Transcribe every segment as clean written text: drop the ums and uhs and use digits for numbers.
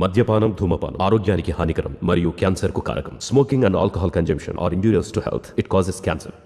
మద్యపానం ధూమపానం ఆరోగ్యానికి హానికరం మరియు క్యాన్సర్ కు కారకం. Smoking and alcohol consumption are injurious to health. It causes cancer.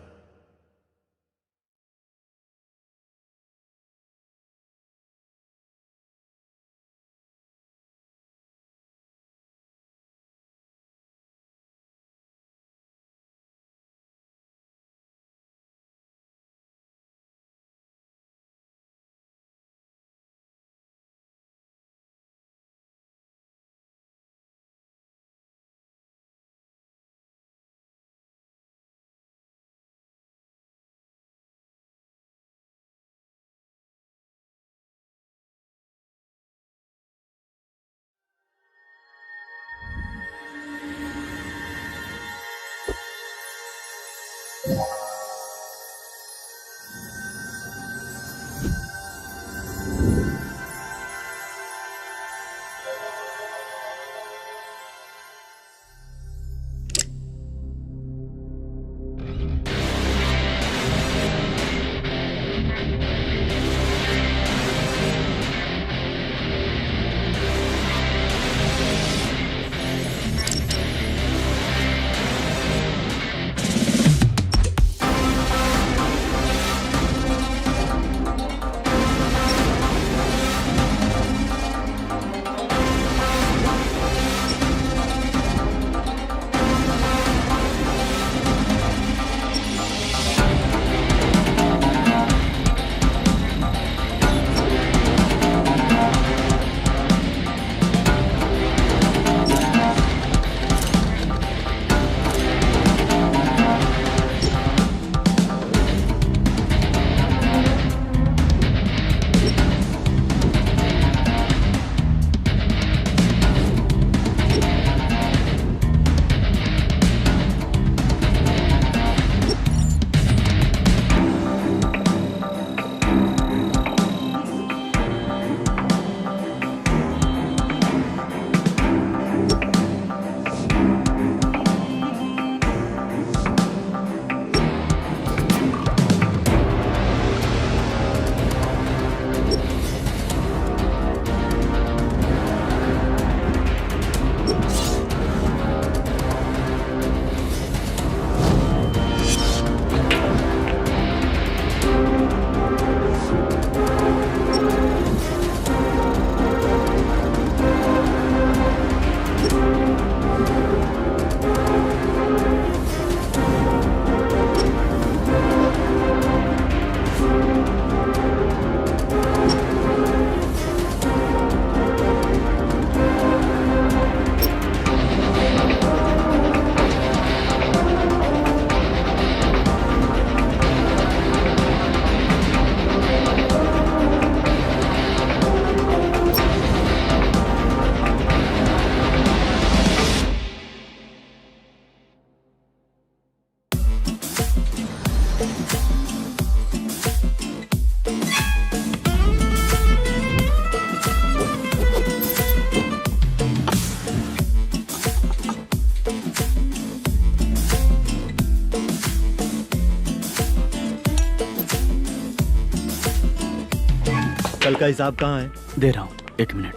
कल का हिसाब कहाँ है? दे रहा हूँ, 1 मिनट.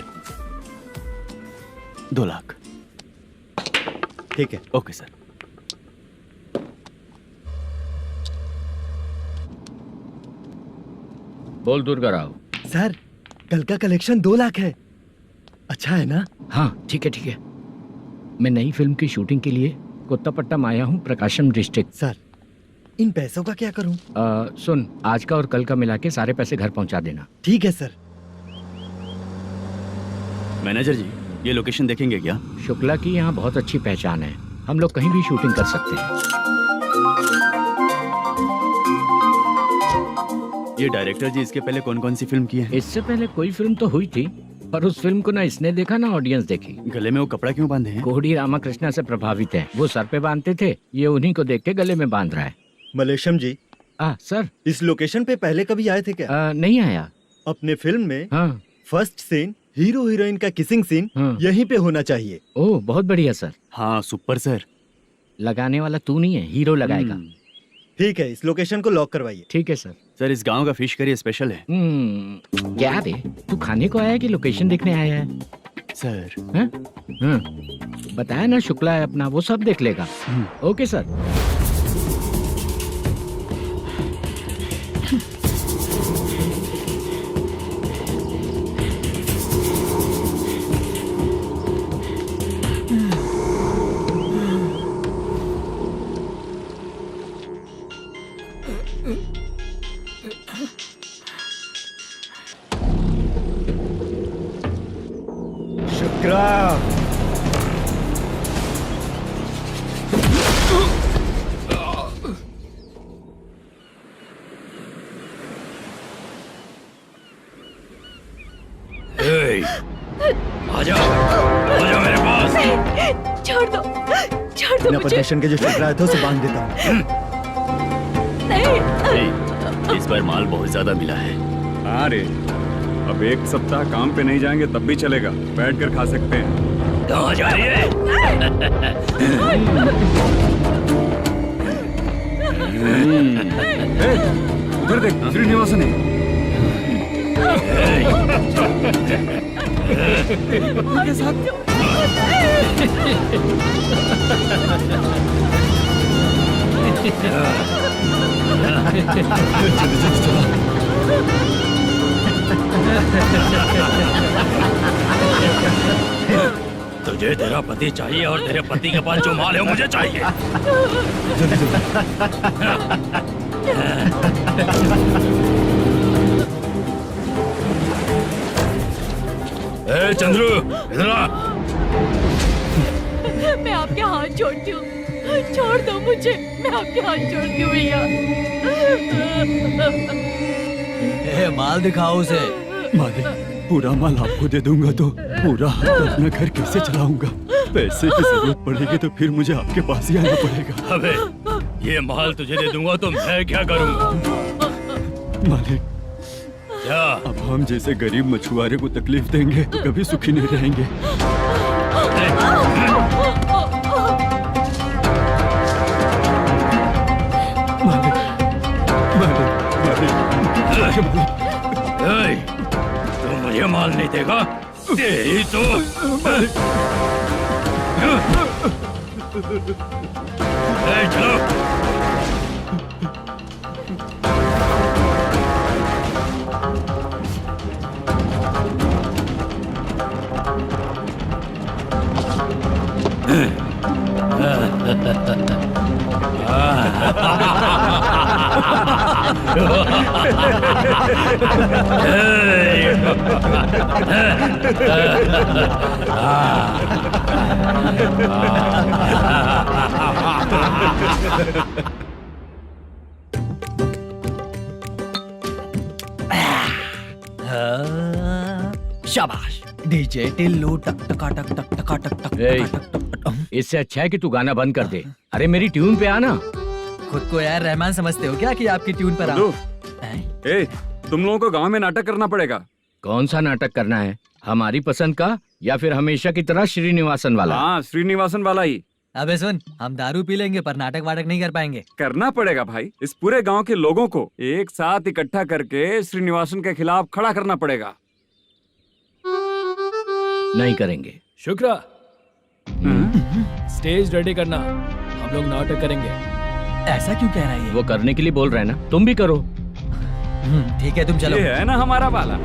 2 लाख. ठीक है. Okay sir. बोल दुर्गा राव. सर कल का कलेक्शन 2 लाख है. अच्छा है ना? हाँ ठीक है ठीक है. मैं नई फिल्म की शूटिंग के लिए कोत्तापट्टम आया हूँ, प्रकाशम डिस्ट्रिक्ट. सर इन पैसों का क्या करूं? सुन, आज का और कल का मिला के सारे पैसे घर पहुँचा देना. ठीक है सर. मैनेजर जी, ये लोकेशन देखेंगे क्या? शुक्ला की यहाँ बहुत अच्छी पहचान है, हम लोग कहीं भी शूटिंग कर सकते हैं. ये डायरेक्टर जी इसके पहले कौन कौन सी फिल्म की है? इससे पहले कोई फिल्म तो हुई थी, पर उस फिल्म को ना इसने देखा ना ऑडियंस देखी. गले में वो कपड़ा क्यों बांधे हैं? कोहड़ी रामाकृष्णा से प्रभावित है. वो सर पे बांधते थे, ये उन्हीं को देख के गले में बांध रहा है. मलेशम जी. सर इस लोकेशन पे पहले कभी आए थे क्या? नहीं आया. अपने फिल्म में हाँ. फर्स्ट सीन हीरो हीरोइन का किसिंग सीन यहीं पे होना चाहिए. ओह बहुत बढ़िया सर. हाँ सुपर सर. लगाने वाला तू नहीं है, हीरो लगाएगा. ठीक है, इस लोकेशन को लॉक करवाइए. ठीक है सर. सर इस गांव का फिश करी स्पेशल है. क्या रे, तू खाने को आया है कि लोकेशन देखने आया है? सर। हैं? हाँ, बताया ना शुक्ला है अपना, वो सब देख लेगा। Okay sir. शुक्ला, आजा आजा मेरे पास। छोड़ दो बिना मुझे। परमिशन के जो शुक्ला है तो उसे बांध देता हूँ। नहीं, इस बार माल बहुत ज्यादा मिला है। हाँ रे, अब एक सप्ताह काम पे नहीं जाएंगे तब भी चलेगा, बैठ कर खा सकते हैं। कहाँ जा रही है? उधर देख, श्रीनिवासन है। उनके साथ तुझे तेरा पति चाहिए और तेरे पति के पास जो माल है वो मुझे चाहिए। ए चंद्रू, इधर आ। मैं आपके हाथ जोड़ती हूँ, छोड़ दो मुझे, मैं आपके हाथ जोड़ती हूँ भैया। माल दिखाओ उसे। मालिक, पूरा माल आपको दे दूंगा तो पूरा अपना घर कैसे चलाऊंगा? पैसे की जरूरत पड़ेगी तो फिर मुझे आपके पास ही आना पड़ेगा। अबे, ये माल तुझे दे दूंगा तो मैं क्या करूंगा? मालिक, क्या? अब हम जैसे गरीब मछुआरे को तकलीफ देंगे तो कभी सुखी नहीं रहेंगे। मालिक, मालिक, मालिक, ए, तू मुझे माल नहीं देगा? तेरी तो ए, चलो। शाबाश। डीजे टिल्लू टक टका टक टक टका टक टक ए, टका टक टक टक। इससे अच्छा है कि तू गाना बंद कर दे। अरे मेरी ट्यून पे आना। खुद को यार रहमान समझते हो क्या कि आपकी ट्यून पर गुड्डू, हैं? ए, तुम लोगों को गांव में नाटक करना पड़ेगा। कौन सा नाटक करना है? हमारी पसंद का या फिर हमेशा की तरह श्रीनिवासन वाला? हाँ, श्रीनिवासन वाला ही अबे सुन, हम दारू पी लेंगे पर नाटक वाटक नहीं कर पाएंगे। करना पड़ेगा भाई। इस पूरे गांव के लोगों को एक साथ इकट्ठा करके श्रीनिवासन के खिलाफ खड़ा करना पड़ेगा। नहीं करेंगे। शुक्रा, स्टेज रेडी करना, हम लोग नाटक करेंगे। ऐसा क्यों कह रहा है ये? वो करने के लिए बोल रहे हैं ना, तुम भी करो। ठीक है, तुम चलो। ये है ना हमारा वाला।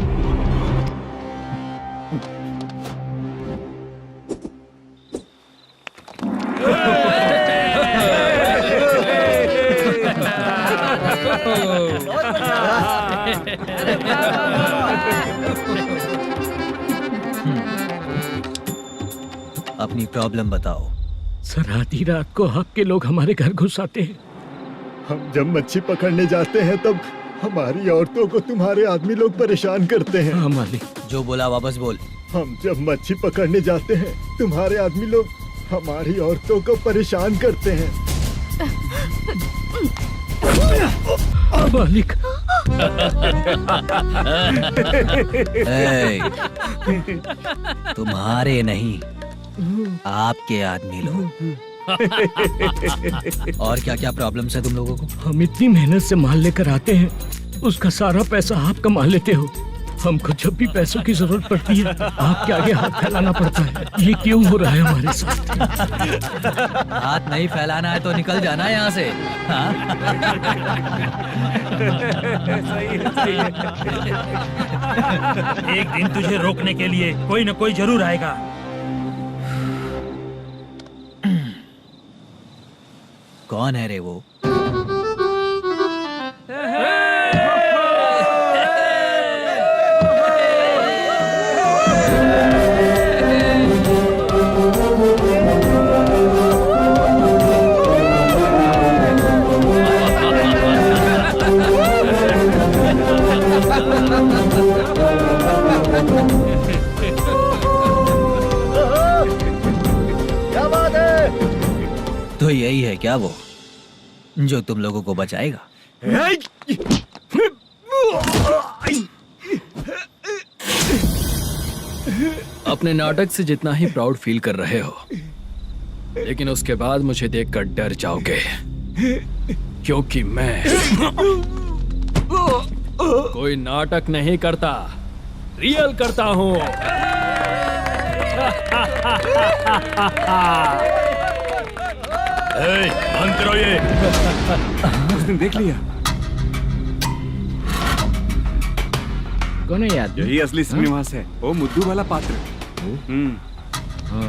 अपनी प्रॉब्लम बताओ। सर, आधी रात को आपके लोग हमारे घर घुस आते हैं। हम जब मच्छी पकड़ने जाते हैं तब हमारी औरतों को तुम्हारे आदमी लोग परेशान करते हैं। हाँ मालिक। जो बोला वापस बोल। हम जब मच्छी पकड़ने जाते हैं तुम्हारे आदमी लोग हमारी औरतों को परेशान करते हैं। मालिक। तुम्हारे नहीं, आपके आदमी लोग। और क्या क्या प्रॉब्लम्स है तुम लोगों को? हम इतनी मेहनत से माल लेकर आते हैं, उसका सारा पैसा आप कमा लेते हो। हमको जब भी पैसों की जरूरत पड़ती है आपके आगे हाथ फैलाना पड़ता है। ये क्यों हो रहा है हमारे साथ? हाथ नहीं फैलाना है तो निकल जाना है यहाँ से। हाँ? एक दिन तुझे रोकने के लिए कोई न कोई जरूर आएगा। कौन है रे वो? क्या बात है? तो यही है क्या वो जो तुम लोगों को बचाएगा? अपने नाटक से जितना ही प्राउड फील कर रहे हो, लेकिन उसके बाद मुझे देखकर डर जाओगे, क्योंकि मैं कोई नाटक नहीं करता, रियल करता हूँ। बंद करो ये। उसने देख लिया। कौन है याद? यही असली श्रीनिवास है, वो मुद्दू वाला पात्र।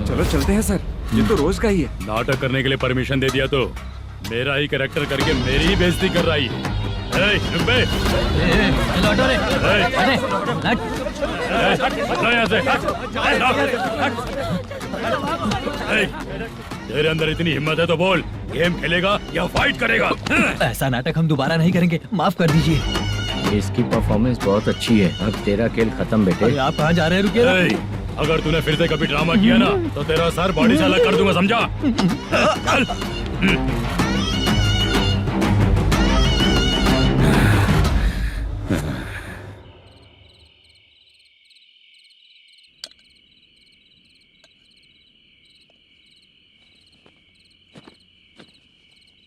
चलो चलते हैं सर, ये तो रोज का ही है। नाटक करने के लिए परमिशन दे दिया तो मेरा ही कैरेक्टर करके मेरी ही बेइज्जती कर रही है। रुक बे। लौटो रे। अरे, हटो यहाँ से। तेरे अंदर इतनी हिम्मत है तो बोल, गेम खेलेगा या फाइट करेगा? ऐसा नाटक हम दोबारा नहीं करेंगे, माफ कर दीजिए। इसकी परफॉर्मेंस बहुत अच्छी है। अब तेरा खेल खत्म बेटे। अरे आप कहाँ जा रहे हैं? रुकिए। अगर तूने फिर से कभी ड्रामा किया ना तो तेरा सर बॉडी से अलग कर दूंगा, समझा? चल।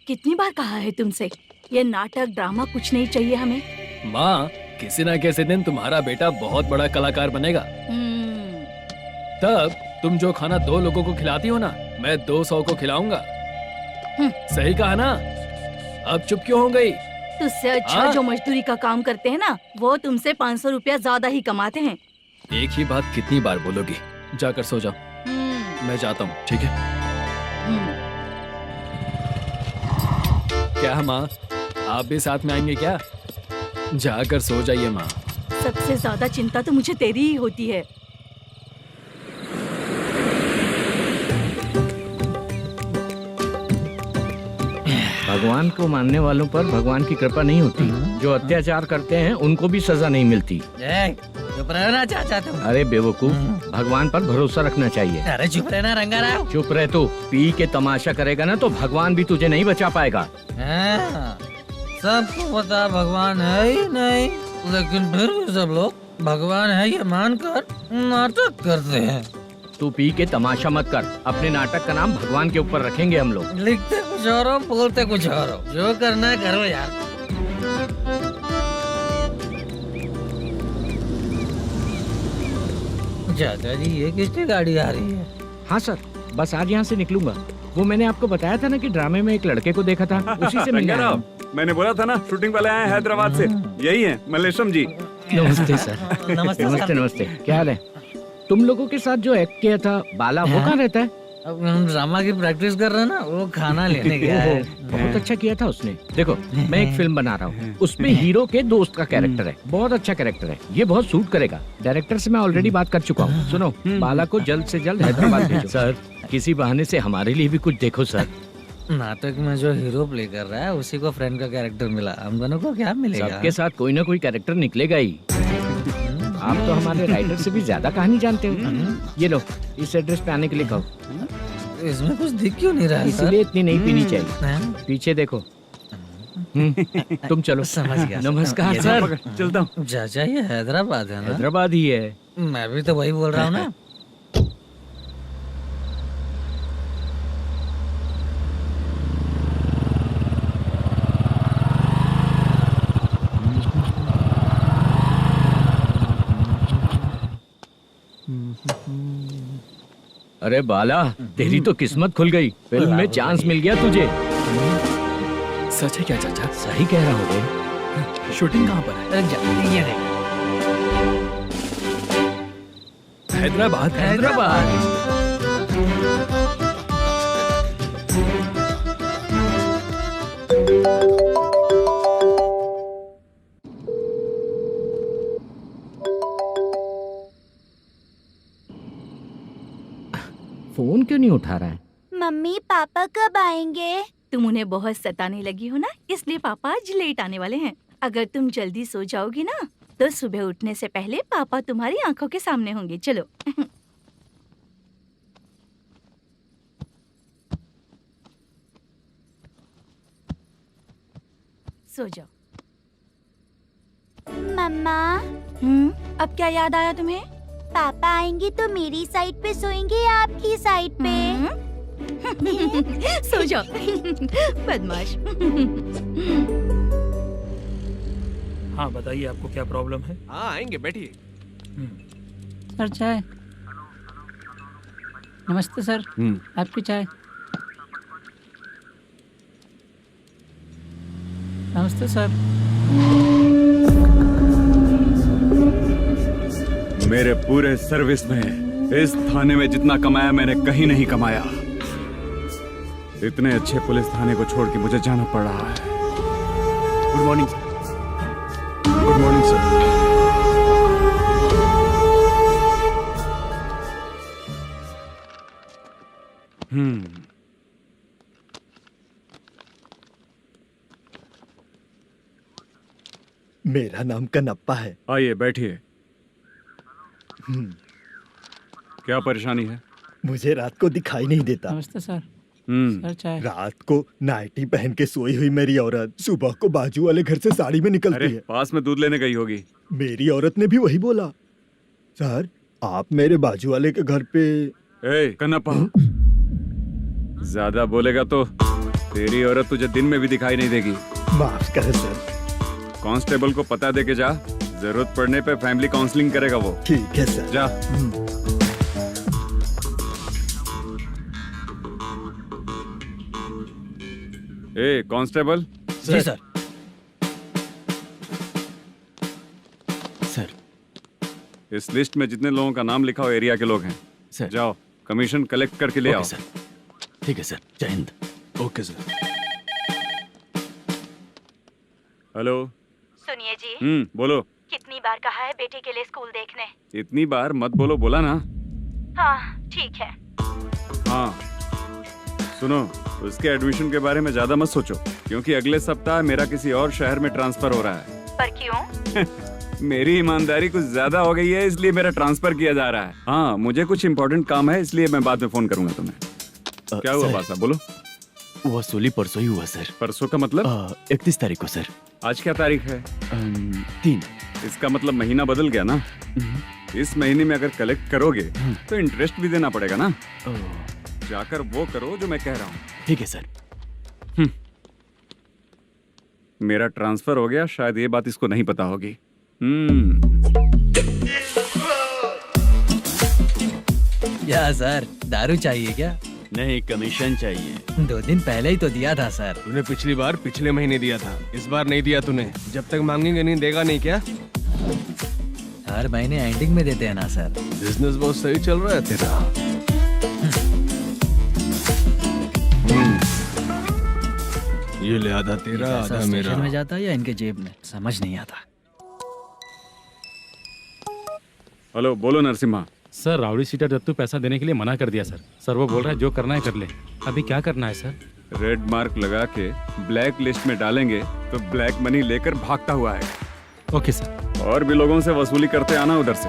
कितनी बार कहा है तुमसे, ये नाटक ड्रामा कुछ नहीं चाहिए हमें। माँ, किसी न किसी दिन तुम्हारा बेटा बहुत बड़ा कलाकार बनेगा। तब तुम जो खाना 2 लोगों को खिलाती हो ना, मैं 200 को खिलाऊंगा। सही कहा ना? अब चुप क्यों हो गई? तुझसे अच्छा जो मजदूरी का काम करते हैं ना, वो तुमसे 500 रुपया ज्यादा ही कमाते हैं। एक ही बात कितनी बार बोलोगी? जाकर सो जाओ। मैं जाता हूँ, ठीक है? क्या माँ, आप भी साथ में आएंगे क्या? जाकर सो जाइए माँ। सबसे ज्यादा चिंता तो मुझे तेरी ही होती है। भगवान को मानने वालों पर भगवान की कृपा नहीं होती। जो अत्याचार करते हैं उनको भी सजा नहीं मिलती। चुप रहना चाचा तुम। अरे बेवकूफ, भगवान पर भरोसा रखना चाहिए। अरे चुप रहना रंगा राव। चुप रह तू। पी के तमाशा करेगा ना तो भगवान भी तुझे नहीं बचा पाएगा। सबको पता भगवान है ही नहीं, लेकिन फिर भी सब लोग भगवान है ये मानकर नाटक करते हैं। तू पी के तमाशा मत कर। अपने नाटक का नाम भगवान के ऊपर रखेंगे हम लोग। लिखते कुछ और हो, बोलते कुछ और हो, जो करना है करो यार। चाचा जी, ये किसकी गाड़ी आ रही है? हाँ सर, बस आज यहाँ से निकलूंगा। वो मैंने आपको बताया था ना कि ड्रामे में एक लड़के को देखा था, उसी से मिलने आया हूँ। मैंने बोला था ना, शूटिंग वाले आए हैं हैदराबाद से। यही है मल्लेशम जी। नमस्ते सर। नमस्ते नमस्ते नमस्ते। क्या हाल है? तुम लोगों के साथ जो एक्ट किया था बाला, वो कहाँ रहता है? अब हम ड्रामा की प्रैक्टिस कर रहे हैं ना, वो खाना लेने गया है। बहुत अच्छा किया था उसने। देखो, मैं एक फिल्म बना रहा हूँ, उसमें हीरो के दोस्त का कैरेक्टर है। बहुत अच्छा कैरेक्टर है, ये बहुत सूट करेगा। डायरेक्टर से मैं ऑलरेडी बात कर चुका हूँ। सुनो, बाला को जल्द से जल्द हैदराबाद भेजो। सर, किसी बहाने से हमारे लिए भी कुछ देखो सर। नाटक में जो हीरो प्ले कर रहा है उसी को फ्रेंड का कैरेक्टर मिला, हम दोनों को क्या मिलेगा? सबके साथ कोई ना कोई कैरेक्टर निकलेगा ही। आप तो हमारे राइटर से भी ज्यादा कहानी जानते हो। ये लो, इस एड्रेस पे आने के लिए कहो। इसमें कुछ दिख क्यों नहीं रहा है? इसलिए इतनी नहीं पीनी चाहिए। पीछे देखो। तुम चलो। समझ गया। नमस्कार सर। चलता हूँ। चाचा, ये हैदराबाद है ना? हैदराबाद ही है। मैं भी तो वही बोल रहा हूँ ना। अरे बाला, तेरी तो किस्मत खुल गई, फिल्म में चांस मिल गया तुझे। सच है क्या चाचा? सही कह रहा हूँ बे। शूटिंग कहाँ पर है? रुक जा, ये देख। हैदराबाद। हैदराबाद। फोन क्यों नहीं उठा रहा है? मम्मी पापा कब आएंगे? तुम उन्हें बहुत सताने लगी हो ना, इसलिए पापा आज लेट आने वाले हैं। अगर तुम जल्दी सो जाओगी ना तो सुबह उठने से पहले पापा तुम्हारी आंखों के सामने होंगे। चलो। सो जाओ। मम्मा, अब क्या याद आया तुम्हें? पापा आएंगे तो मेरी साइड पे सोएंगे या आपकी साइड पे? सो जाओ। बदमाश। हाँ बताइए, आपको क्या प्रॉब्लम है? हाँ आएंगे, बैठिए। सर चाय। नमस्ते सर, आपकी चाय। नमस्ते सर। मेरे पूरे सर्विस में इस थाने में जितना कमाया मैंने कहीं नहीं कमाया। इतने अच्छे पुलिस थाने को छोड़ के मुझे जाना पड़ रहा है। Good morning sir. Good morning sir. मेरा नाम कनप्पा है। आइए बैठिए। क्या परेशानी है? मुझे रात को दिखाई नहीं देता। नमस्ते सर। सर चाय। रात को नाइटी पहन के सोई हुई मेरी औरत सुबह को बाजू वाले घर से साड़ी में निकलती अरे है। पास में दूध लेने गई होगी। मेरी औरत ने भी वही बोला। सर, आप मेरे बाजू वाले के घर पे। ए कन्नप्पा, ज्यादा बोलेगा तो तेरी औरत तुझे दिन में भी दिखाई नहीं देगी। माफ करें सर। कांस्टेबल को पता दे के जा, जरूरत पड़ने पे फैमिली काउंसलिंग करेगा वो। ठीक है सर। जा। ए कांस्टेबल। जी सर। सर, इस लिस्ट में जितने लोगों का नाम लिखा हो एरिया के लोग हैं। सर। जाओ कमीशन कलेक्ट करके ले आओ। सर। ठीक है सर, जय हिंद। Okay sir. हेलो। सुनिए जी। बोलो। कितनी बार कहा है बेटे के लिए स्कूल देखने? इतनी बार मत बोलो, बोला ना। हाँ ठीक है। हाँ सुनो, उसके एडमिशन के बारे में ज्यादा मत सोचो, क्योंकि अगले सप्ताह मेरा किसी और शहर में ट्रांसफर हो रहा है। पर क्यों? मेरी ईमानदारी कुछ ज्यादा हो गई है, इसलिए मेरा ट्रांसफर किया जा रहा है। हाँ मुझे कुछ इम्पोर्टेंट काम है, इसलिए मैं बाद में फोन करूंगा तुम्हें। क्या हुआ बासा, बोलो। वसूली परसों ही हुआ सर। परसों का मतलब? 31 तारीख को सर। आज क्या तारीख है? 3। इसका मतलब महीना बदल गया ना। इस महीने में अगर कलेक्ट करोगे तो इंटरेस्ट भी देना पड़ेगा ना। जाकर वो करो जो मैं कह रहा हूँ। ठीक है सर। मेरा ट्रांसफर हो गया, शायद ये बात इसको नहीं पता होगी। क्या सर, दारू चाहिए क्या? नहीं, कमीशन चाहिए। 2 दिन पहले ही तो दिया था सर। तूने पिछली बार पिछले महीने दिया था, इस बार नहीं दिया तूने। जब तक मांगेंगे नहीं देगा नहीं क्या? हर महीने एंडिंग में देते हैं ना सर। बिजनेस बहुत सही चल रहा है तेरा। ये ले आधा तेरा, आधा मेरा। स्टेशन में जाता है या इनके जेब में, समझ नहीं आता। हेलो, बोलो Narasimha. Sir, rowdy seater Dattu पैसा देने के लिए मना कर दिया सर। सर वो बोल रहा है जो करना है कर ले। अभी क्या करना है सर? रेड मार्क लगा के ब्लैक लिस्ट में डालेंगे तो ब्लैक मनी लेकर भागता हुआ है। Okay sir. और भी लोगों से वसूली करते आना उधर से।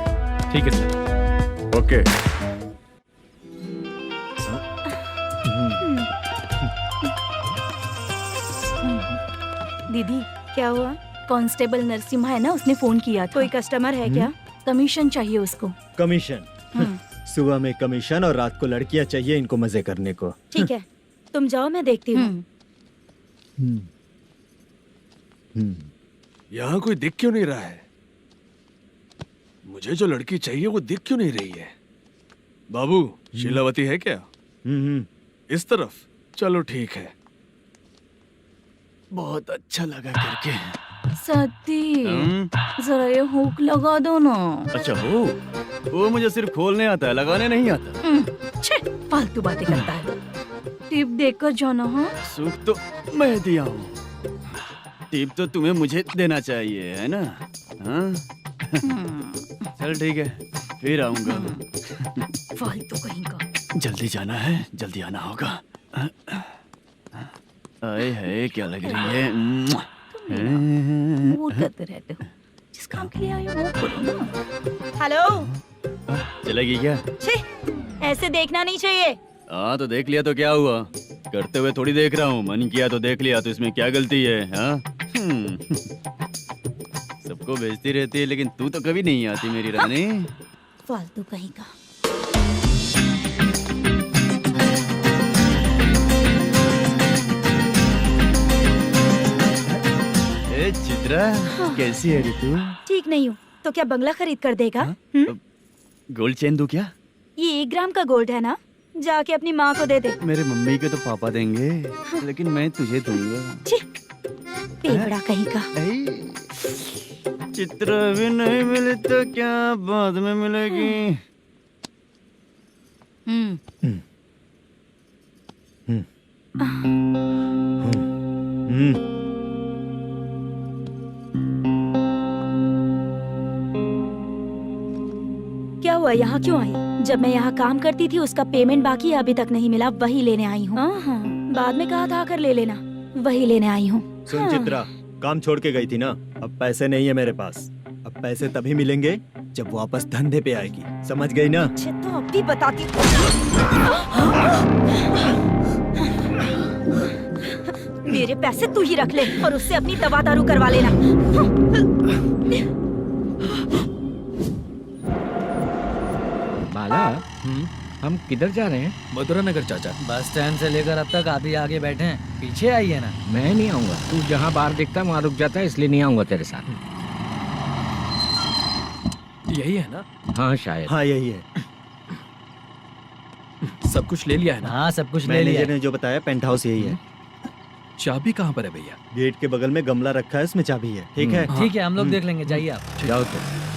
ठीक है सर। ओके। दीदी क्या हुआ? कांस्टेबल नरसिम्हा है ना, उसने फोन किया था। कोई कस्टमर है क्या? कमीशन चाहिए उसको। कमीशन? सुबह में कमीशन और रात को लड़कियां चाहिए इनको मजे करने को। ठीक है, तुम जाओ, मैं देखती हूँ। यहाँ कोई दिख क्यों नहीं रहा है? मुझे जो लड़की चाहिए वो दिख क्यों नहीं रही है? बाबू, शीलावती है क्या? इस तरफ? चलो ठीक है। बहुत अच्छा लगा करके। सती जरा ये हुक लगा दो ना। अच्छा वो मुझे सिर्फ खोलने आता है, लगाने नहीं आता। छे, फालतू बातें करता है। टिप देकर जाना। हाँ सुख तो मैं दिया हूँ, टिप तो तुम्हें मुझे देना चाहिए, है ना? हाँ? चल ठीक है, फिर आऊंगा। फालतू कहीं का। जल्दी जाना है, जल्दी आना होगा। आए है क्या लग रही है? मूड करते रहते हो। जिस काम के लिए आए हो वो करो ना। हेलो, चलेगी क्या? छे, ऐसे देखना नहीं चाहिए। हाँ तो देख लिया तो क्या हुआ? करते हुए थोड़ी देख रहा हूँ, मन किया तो देख लिया, तो इसमें क्या गलती है? हाँ? सबको भेजती रहती है, लेकिन तू तो कभी नहीं आती मेरी रानी। फालतू कहीं का। ए चित्रा, कैसी है रे तू? ठीक नहीं हूँ तो क्या बंगला खरीद कर देगा? गोल्ड चेन दूं क्या? ये 1 ग्राम का गोल्ड है ना, जाके अपनी माँ को दे दे। मेरे मम्मी के तो पापा देंगे, लेकिन मैं तुझे दूंगा। पेवड़ा कहीं का। चित्रा भी नहीं मिली तो क्या बाद में मिलेगी? क्या हुआ, यहाँ क्यों आई? जब मैं यहाँ काम करती थी उसका पेमेंट बाकी है, अभी तक नहीं मिला, वही लेने आई हूँ। बाद में कहा था आकर ले लेना, वही लेने आई हूँ। सुन चित्रा, काम छोड़ के गई थी ना, अब पैसे नहीं है मेरे पास। अब पैसे तभी मिलेंगे जब वापस धंधे पे आएगी, समझ गई ना? अच्छा तो अब भी बताती। मेरे पैसे तू ही रख ले और उससे अपनी दवा दारू करवा लेना। बाला, हम किधर जा रहे हैं? मथुरा नगर चाचा। बस स्टैंड से लेकर अब तक आप ही आगे बैठे हैं, पीछे आइए ना। मैं नहीं आऊंगा, तू जहाँ बाहर दिखता वहाँ रुक जाता है, इसलिए नहीं आऊंगा तेरे साथ। यही है ना? हाँ शायद। हाँ यही है। सब कुछ ले लिया है ना? हाँ सब कुछ ले लिया। मैनेजर ने जो बताया पेंट हाउस यही है। चाबी कहाँ पर है भैया? गेट के बगल में गमला रखा है, उसमें चाबी है। ठीक है? ठीक है, हम लोग देख लेंगे, जाइए आप। जाओ तो।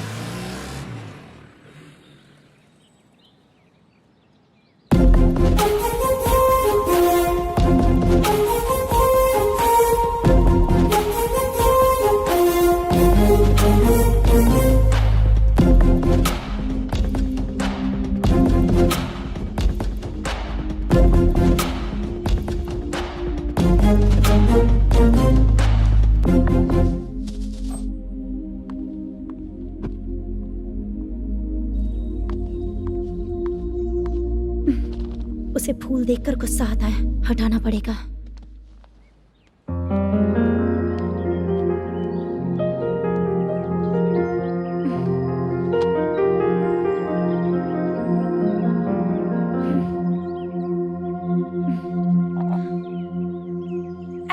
उसे फूल देखकर गुस्सा आता है, हटाना पड़ेगा।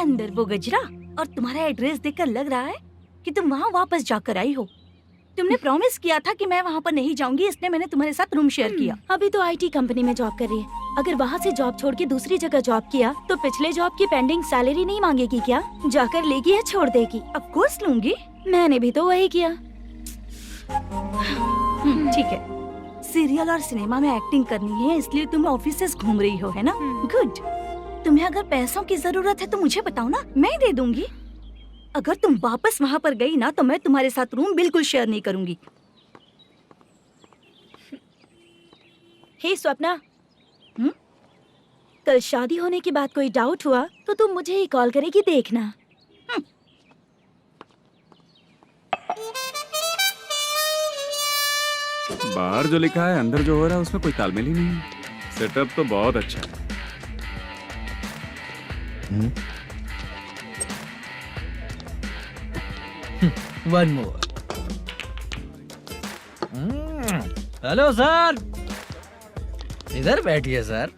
अंदर वो गजरा और तुम्हारा एड्रेस देखकर लग रहा है कि तुम वहाँ वापस जाकर आई हो। तुमने प्रॉमिस किया था कि मैं वहाँ पर नहीं जाऊंगी, इसलिए मैंने तुम्हारे साथ रूम शेयर किया। अभी तो आईटी कंपनी में जॉब कर रही है। अगर वहाँ से जॉब छोड़ के दूसरी जगह जॉब किया तो पिछले जॉब की पेंडिंग सैलरी नहीं मांगेगी क्या? जाकर लेगी या छोड़ देगी? ऑफ कोर्स लूंगी, मैंने भी तो वही किया। ठीक है, सीरियल और सिनेमा में एक्टिंग करनी है, इसलिए तुम ऑफिसेस घूम रही हो, है ना? गुड। तुम्हें अगर पैसों की जरूरत है तो मुझे बताओ ना, मैं दे दूंगी। अगर तुम वापस वहाँ पर गई ना तो मैं तुम्हारे साथ रूम बिल्कुल शेयर नहीं करूंगी। हे स्वप्ना, कल शादी होने की बात कोई डाउट हुआ तो तुम मुझे ही कॉल करेगी, देखना। बाहर जो लिखा है अंदर जो हो रहा है उसमें कोई तालमेल ही नहीं है। सेटअप तो बहुत अच्छा है। One more. हेलो सर, इधर बैठिए सर।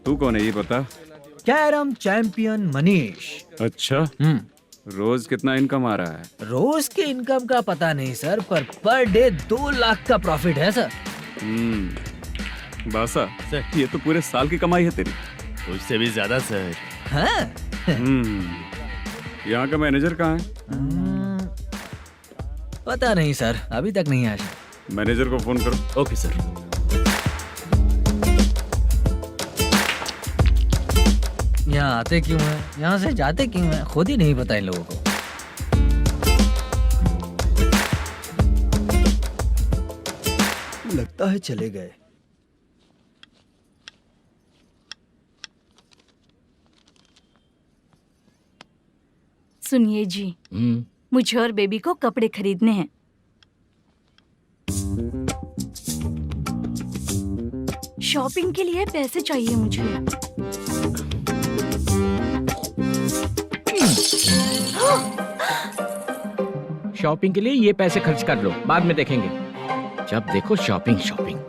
तू कौन है ये बता? Carrom champion Manish. अच्छा, रोज कितना इनकम आ रहा है? रोज के इनकम का पता नहीं सर, पर डे 2 लाख का प्रॉफिट है सर। बासा सर, ये तो पूरे साल की कमाई है तेरी। उससे भी ज्यादा सर। हाँ? यहाँ का मैनेजर कहाँ है? पता नहीं सर, अभी तक नहीं आया। मैनेजर को फोन करो। Okay sir. यहाँ आते क्यों हैं, यहाँ से जाते क्यों हैं, खुद ही नहीं पता इन लोगों को। लगता है चले गए। सुनिए जी, मुझे और बेबी को कपड़े खरीदने हैं। शॉपिंग के लिए पैसे चाहिए मुझे। शॉपिंग के लिए ये पैसे खर्च कर लो, बाद में देखेंगे। जब देखो शॉपिंग शॉपिंग।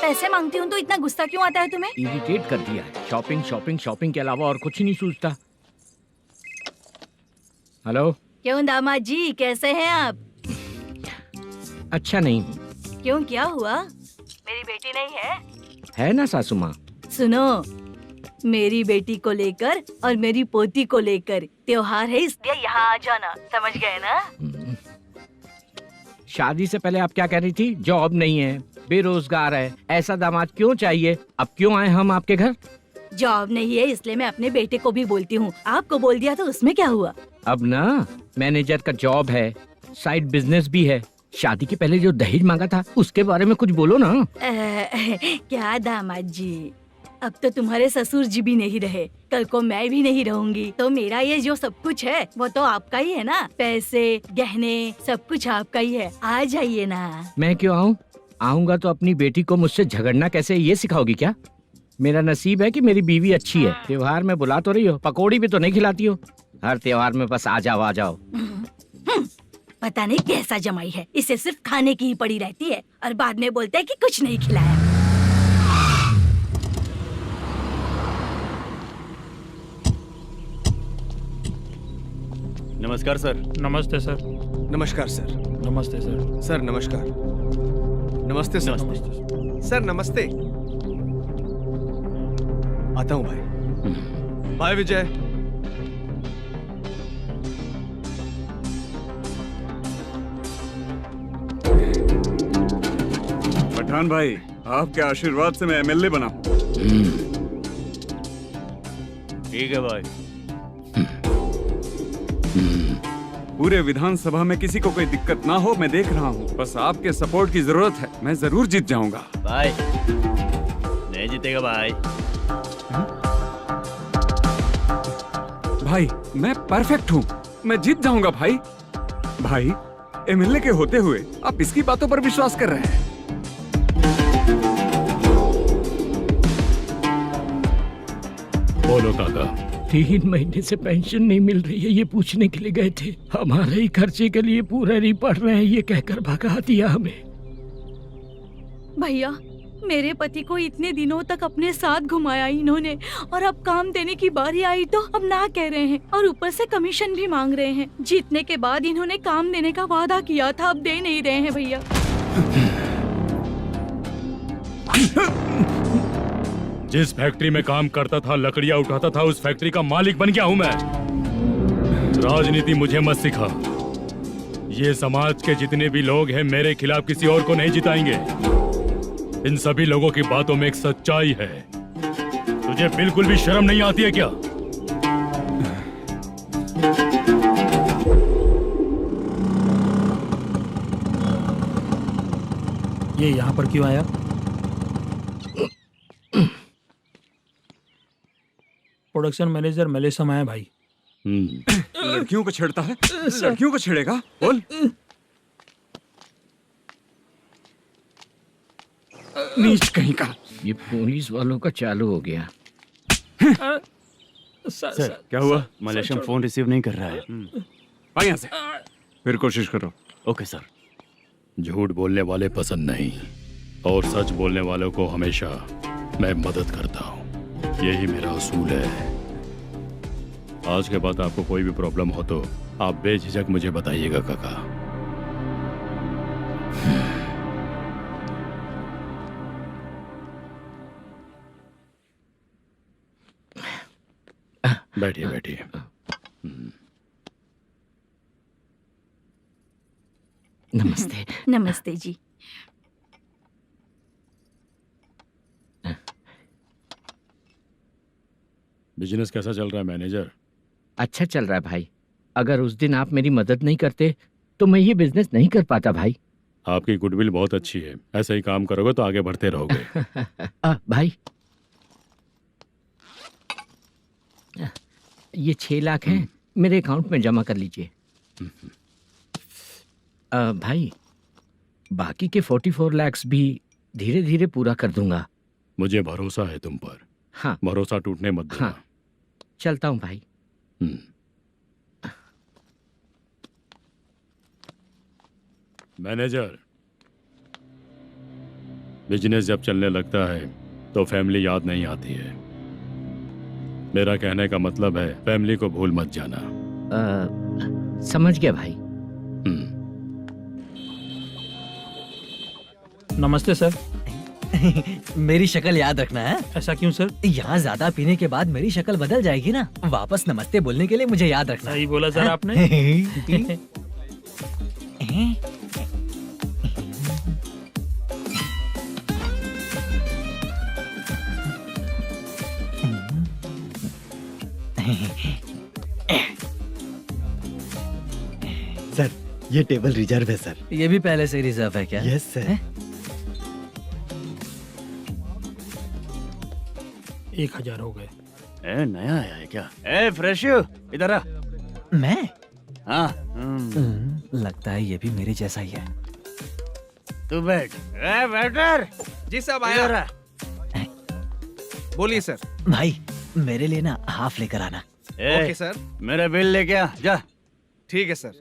पैसे मांगती हूँ तो इतना गुस्सा क्यों आता है तुम्हें? इरिटेट कर दिया है। शॉपिंग शॉपिंग शॉपिंग के अलावा और कुछ नहीं सूझता। हेलो। क्यों दामाद जी, कैसे हैं आप? अच्छा नहीं। क्यों, क्या हुआ? मेरी बेटी नहीं है? है ना सासू माँ। सुनो, मेरी बेटी को लेकर और मेरी पोती को लेकर त्योहार है, इसलिए यहाँ आ जाना, समझ गए ना? शादी से पहले आप क्या कह रही थी? जॉब नहीं है, बेरोजगार है, ऐसा दामाद क्यों चाहिए? अब क्यों आए हम आपके घर? जॉब नहीं है इसलिए मैं अपने बेटे को भी बोलती हूँ। आपको बोल दिया तो उसमें क्या हुआ? अब ना मैनेजर का जॉब है, साइड बिजनेस भी है। शादी के पहले जो दहेज मांगा था उसके बारे में कुछ बोलो ना। क्या दामाद जी, अब तो तुम्हारे ससुर जी भी नहीं रहे, कल को मैं भी नहीं रहूंगी, तो मेरा ये जो सब कुछ है वो तो आपका ही है ना। पैसे, गहने, सब कुछ आपका ही है। आ जाइए ना। मैं क्यों आऊँ? आऊंगा तो अपनी बेटी को मुझसे झगड़ना कैसे ये सिखाओगी क्या? मेरा नसीब है कि मेरी बीवी अच्छी है। त्योहार में बुला तो रही हो, पकौड़ी भी तो नहीं खिलाती हो। हर त्योहार में बस आ जाओ आ जाओ। पता नहीं कैसा जमाई है, इसे सिर्फ खाने की ही पड़ी रहती है और बाद में बोलते हैं कि कुछ नहीं खिलाया। नमस्कार सर। नमस्ते सर। नमस्कार सर। नमस्ते सर। सर नमस्कार। नमस्ते सर। सर नमस्ते। आता हूँ भाई। बाय विजय। पठान भाई, आपके आशीर्वाद से मैं एमएलए बना हूँ। ठीक है भाई। पूरे विधानसभा में किसी को कोई दिक्कत ना हो, मैं देख रहा हूँ। बस आपके सपोर्ट की जरूरत है, मैं जरूर जीत जाऊंगा। भाई नहीं जीतेगा भाई। भाई मैं परफेक्ट हूँ, मैं जीत जाऊंगा भाई। भाई एमएलए के होते हुए आप इसकी बातों पर विश्वास कर रहे हैं? बोलो काका। 3 महीने से पेंशन नहीं मिल रही है, ये पूछने के लिए गए थे। हमारे ही खर्चे के लिए पूरा नहीं पड़ रहे हैं, ये कहकर भगा दिया हमें। भैया, मेरे पति को इतने दिनों तक अपने साथ घुमाया इन्होंने, और अब काम देने की बारी आई तो अब ना कह रहे हैं और ऊपर से कमीशन भी मांग रहे हैं। जीतने के बाद इन्होंने काम देने का वादा किया था, अब दे नहीं रहे हैं भैया। जिस फैक्ट्री में काम करता था, लकड़ियां उठाता था, उस फैक्ट्री का मालिक बन गया हूं मैं। राजनीति मुझे मत सिखा। ये समाज के जितने भी लोग हैं मेरे खिलाफ किसी और को नहीं जिताएंगे। इन सभी लोगों की बातों में एक सच्चाई है। तुझे बिल्कुल भी शर्म नहीं आती है क्या? ये यहाँ पर क्यों आया? प्रोडक्शन मैनेजर मलेशम है भाई। लड़कियों को छेड़ता है, लड़कियों को छेड़ेगा? बोल। नीच कहीं का। ये पुलिस वालों का चालू हो गया। सर क्या हुआ? मलेशियन फोन रिसीव नहीं कर रहा है। आ यहाँ से। फिर कोशिश करो। Okay sir. झूठ बोलने वाले पसंद नहीं, और सच बोलने वालों को हमेशा मैं मदद करता हूँ। यही मेरा असूल है। आज के बाद आपको कोई भी प्रॉब्लम हो तो आप बेझिझक मुझे बताइएगा काका। बैठिए बैठिए। नमस्ते। नमस्ते जी। बिजनेस कैसा चल रहा है मैनेजर? अच्छा चल रहा है भाई। अगर उस दिन आप मेरी मदद नहीं करते तो मैं ये बिजनेस नहीं कर पाता भाई। आपकी गुडविल बहुत अच्छी है, ऐसे ही काम करोगे तो आगे बढ़ते रहोगे। भाई ये 6 लाख हैं, मेरे अकाउंट में जमा कर लीजिए। भाई बाकी के 44 लाख भी धीरे धीरे पूरा कर दूंगा। मुझे भरोसा है तुम पर। हाँ भरोसा टूटने मत देना। हाँ चलता हूँ भाई। मैनेजर, बिजनेस जब चलने लगता है तो फैमिली याद नहीं आती है। मेरा कहने का मतलब है फैमिली को भूल मत जाना। समझ गया भाई। नमस्ते सर। मेरी शक्ल याद रखना है। ऐसा क्यों सर? यहाँ ज्यादा पीने के बाद मेरी शक्ल बदल जाएगी ना। वापस नमस्ते बोलने के लिए मुझे याद रखना। सही बोला सर आपने। सर ये टेबल रिजर्व है सर। ये भी पहले से रिजर्व है क्या? Yes sir. 1000 हो गए। ए नया आया है क्या? ए फ्रेश इधर आ। मैं? हाँ। लगता है ये भी मेरे जैसा ही है। तू बैठ। ए वेटर। जी साहब आया। बोलिए सर। भाई मेरे लिए ना हाफ लेकर आना। Okay sir. मेरा बिल लेके आ जा। ठीक है सर।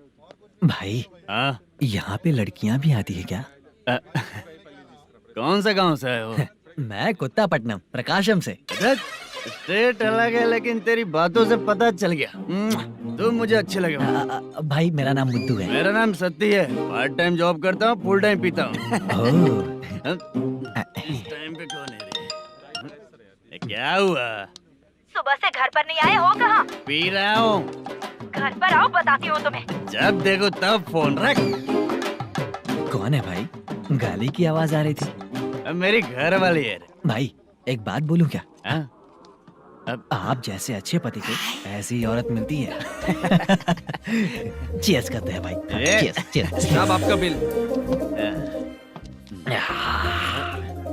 भाई हाँ यहाँ पे लड़कियाँ भी आती है क्या? कौन सा गांव से है वो? मैं कुत्तापट्टनम प्रकाशम से। स्टेट अलग है लेकिन तेरी बातों से पता चल गया। तू मुझे अच्छे लगे। भाई मेरा नाम मुद्दू है। मेरा नाम सत्ती है। पार्ट टाइम जॉब करता हूँ, फुल टाइम पीता हूँ। इस टाइम पे कौन है रे? क्या हुआ? सुबह से घर पर नहीं आए हो कहाँ? पी रहा हूँ। घर पर आओ, बताती हूँ तुम्हें। जब देखो तब फोन रख। कौन है भाई? गाली की आवाज आ रही थी। मेरी घर वाली है। भाई एक बात बोलूं क्या? अब आप जैसे अच्छे पति को ऐसी औरत मिलती है। चीयर्स करते हैं भाई। Cheers cheers. साहब आपका बिल।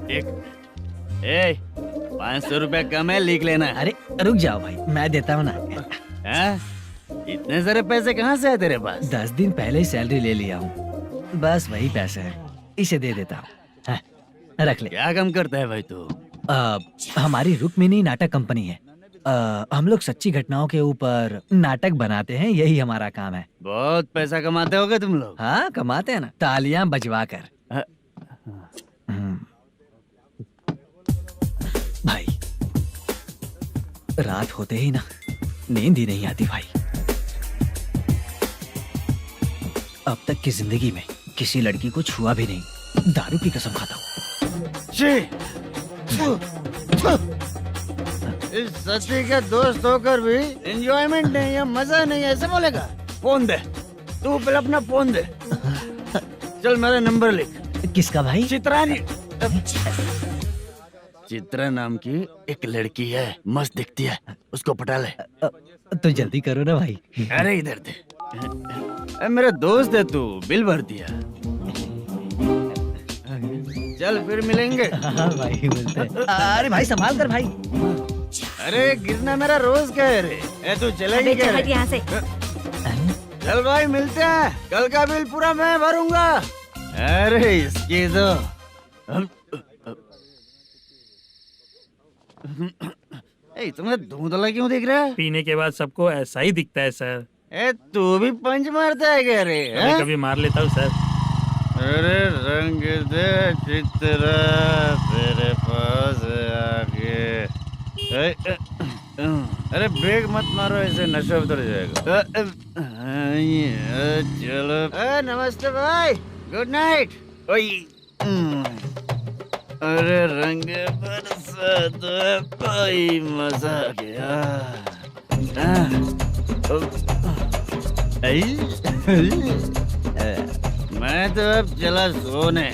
एक 500 रुपया कम है, लिख लेना। अरे रुक जाओ भाई, मैं देता हूँ ना। इतने सारे पैसे कहाँ से है तेरे पास? 10 दिन पहले ही सैलरी ले लिया हूँ, बस वही पैसे हैं, इसे दे देता हूँ। रख ले। क्या काम करता है भाई तू? हमारी रुक्मिणी नाटक कंपनी है। हम लोग सच्ची घटनाओं के ऊपर नाटक बनाते हैं, यही हमारा काम है। बहुत पैसा कमाते होगे तुम लोग। हाँ कमाते हैं ना, तालियां बजवा कर। भाई रात होते ही ना नींद ही नहीं आती भाई। अब तक की जिंदगी में किसी लड़की को छुआ भी नहीं, दारू की कसम खाता हूँ। इस सच्ची के दोस्त होकर भी एंजॉयमेंट नहीं है, मजा नहीं है, ऐसे बोलेगा? फोन दे, तू पहले अपना फोन दे। चल मेरा नंबर लिख। किसका भाई? चित्रानी। चित्रा नाम की एक लड़की है, मस्त दिखती है, उसको पटा ले। तो जल्दी करो ना भाई। अरे इधर दे। मेरा दोस्त है तू, बिल भर दिया। चल फिर मिलेंगे। हाँ भाई मिलते हैं। अरे भाई संभाल कर भाई। अरे गिरना मेरा रोज का है रे। तू चलेगी क्या रे? यहाँ से। चल भाई मिलते हैं, कल का बिल पूरा मैं भरूंगा। अरे इसकी तो तुम्हें धुंधला क्यों दिख रहा है? पीने के बाद सबको ऐसा ही दिखता है सर। तू भी पंच मारता है क्या रे? कभी कभी मार लेता हूँ सर। अरे रंग दे चित्रा तेरे पास आके। अरे ब्रेक मत मारो, ऐसे नशा उतर जाएगा। चलो। नमस्ते भाई, गुड नाइट। अरे रंग बरसात भाई, मजा आ गया। मैं तो अब चला सोने।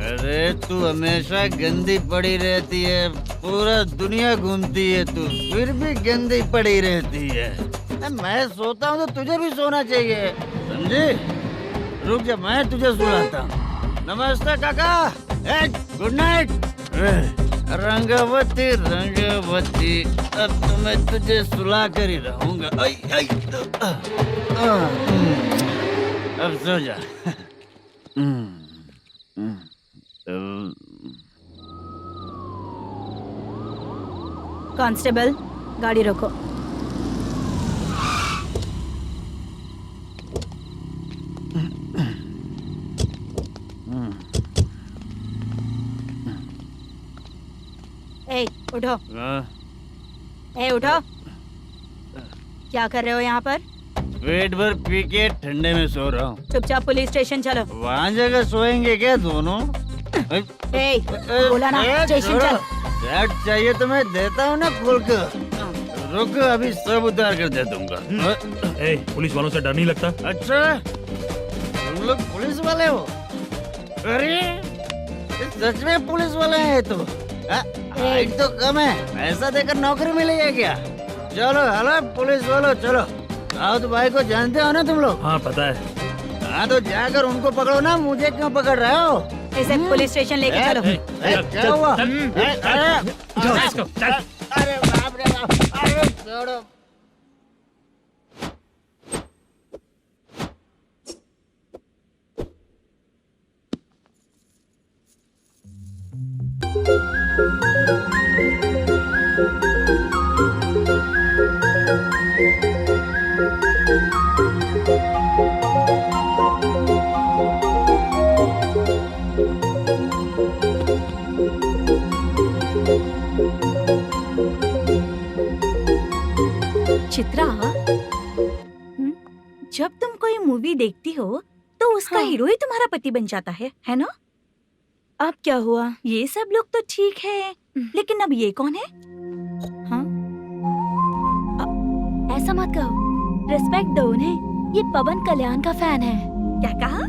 अरे तू हमेशा गंदी पड़ी रहती है, पूरा दुनिया घूमती है तू, फिर भी गंदी पड़ी रहती है। मैं सोता हूँ तो तुझे भी सोना चाहिए, समझी? रुक जा, मैं तुझे सुलाता हूँ। नमस्ते काका, गुड नाइट। रंगवती रंगवती, अब तो मैं तुझे सुला कर ही रहूंगा। अब सो जा। कांस्टेबल, गाड़ी रोको। ए, उठो। ए, उठो। क्या कर रहे हो यहाँ पर? पेट भर पी के ठंडे में सो रहा हूँ। चुपचाप पुलिस स्टेशन चलो। वहाँ जगह सोएंगे क्या दोनों? ए, बोला ना, स्टेशन चल। शर्ट चाहिए तो मैं देता हूँ ना खोल कर। रुक, अभी सब उतार कर दे दूंगा। पुलिस वालों से डर नहीं लगता? अच्छा, तुम लोग पुलिस वाले हो? अरे सच में पुलिस वाले हैं तो? हाइट तो कम है, पैसा देकर नौकरी मिलेगी क्या? चलो हेलो पुलिस वालों, चलो। राउत भाई को जानते हो ना तुम लोग? हाँ पता है। हाँ तो जाकर उनको पकड़ो ना, मुझे क्यों पकड़ रहे हो? इसे पुलिस स्टेशन लेके चलो। क्या हुआ? अरे बाप रे बाप, अरे छोड़ो। चित्रा, जब तुम कोई मूवी देखती हो तो उसका हीरो ही तुम्हारा पति बन जाता है ना? अब क्या हुआ? ये सब लोग तो ठीक है, लेकिन अब ये कौन है? हाँ? ऐसा मत कहो, रिस्पेक्ट दो उन्हें। ये पवन कल्याण का फैन है। क्या कहा?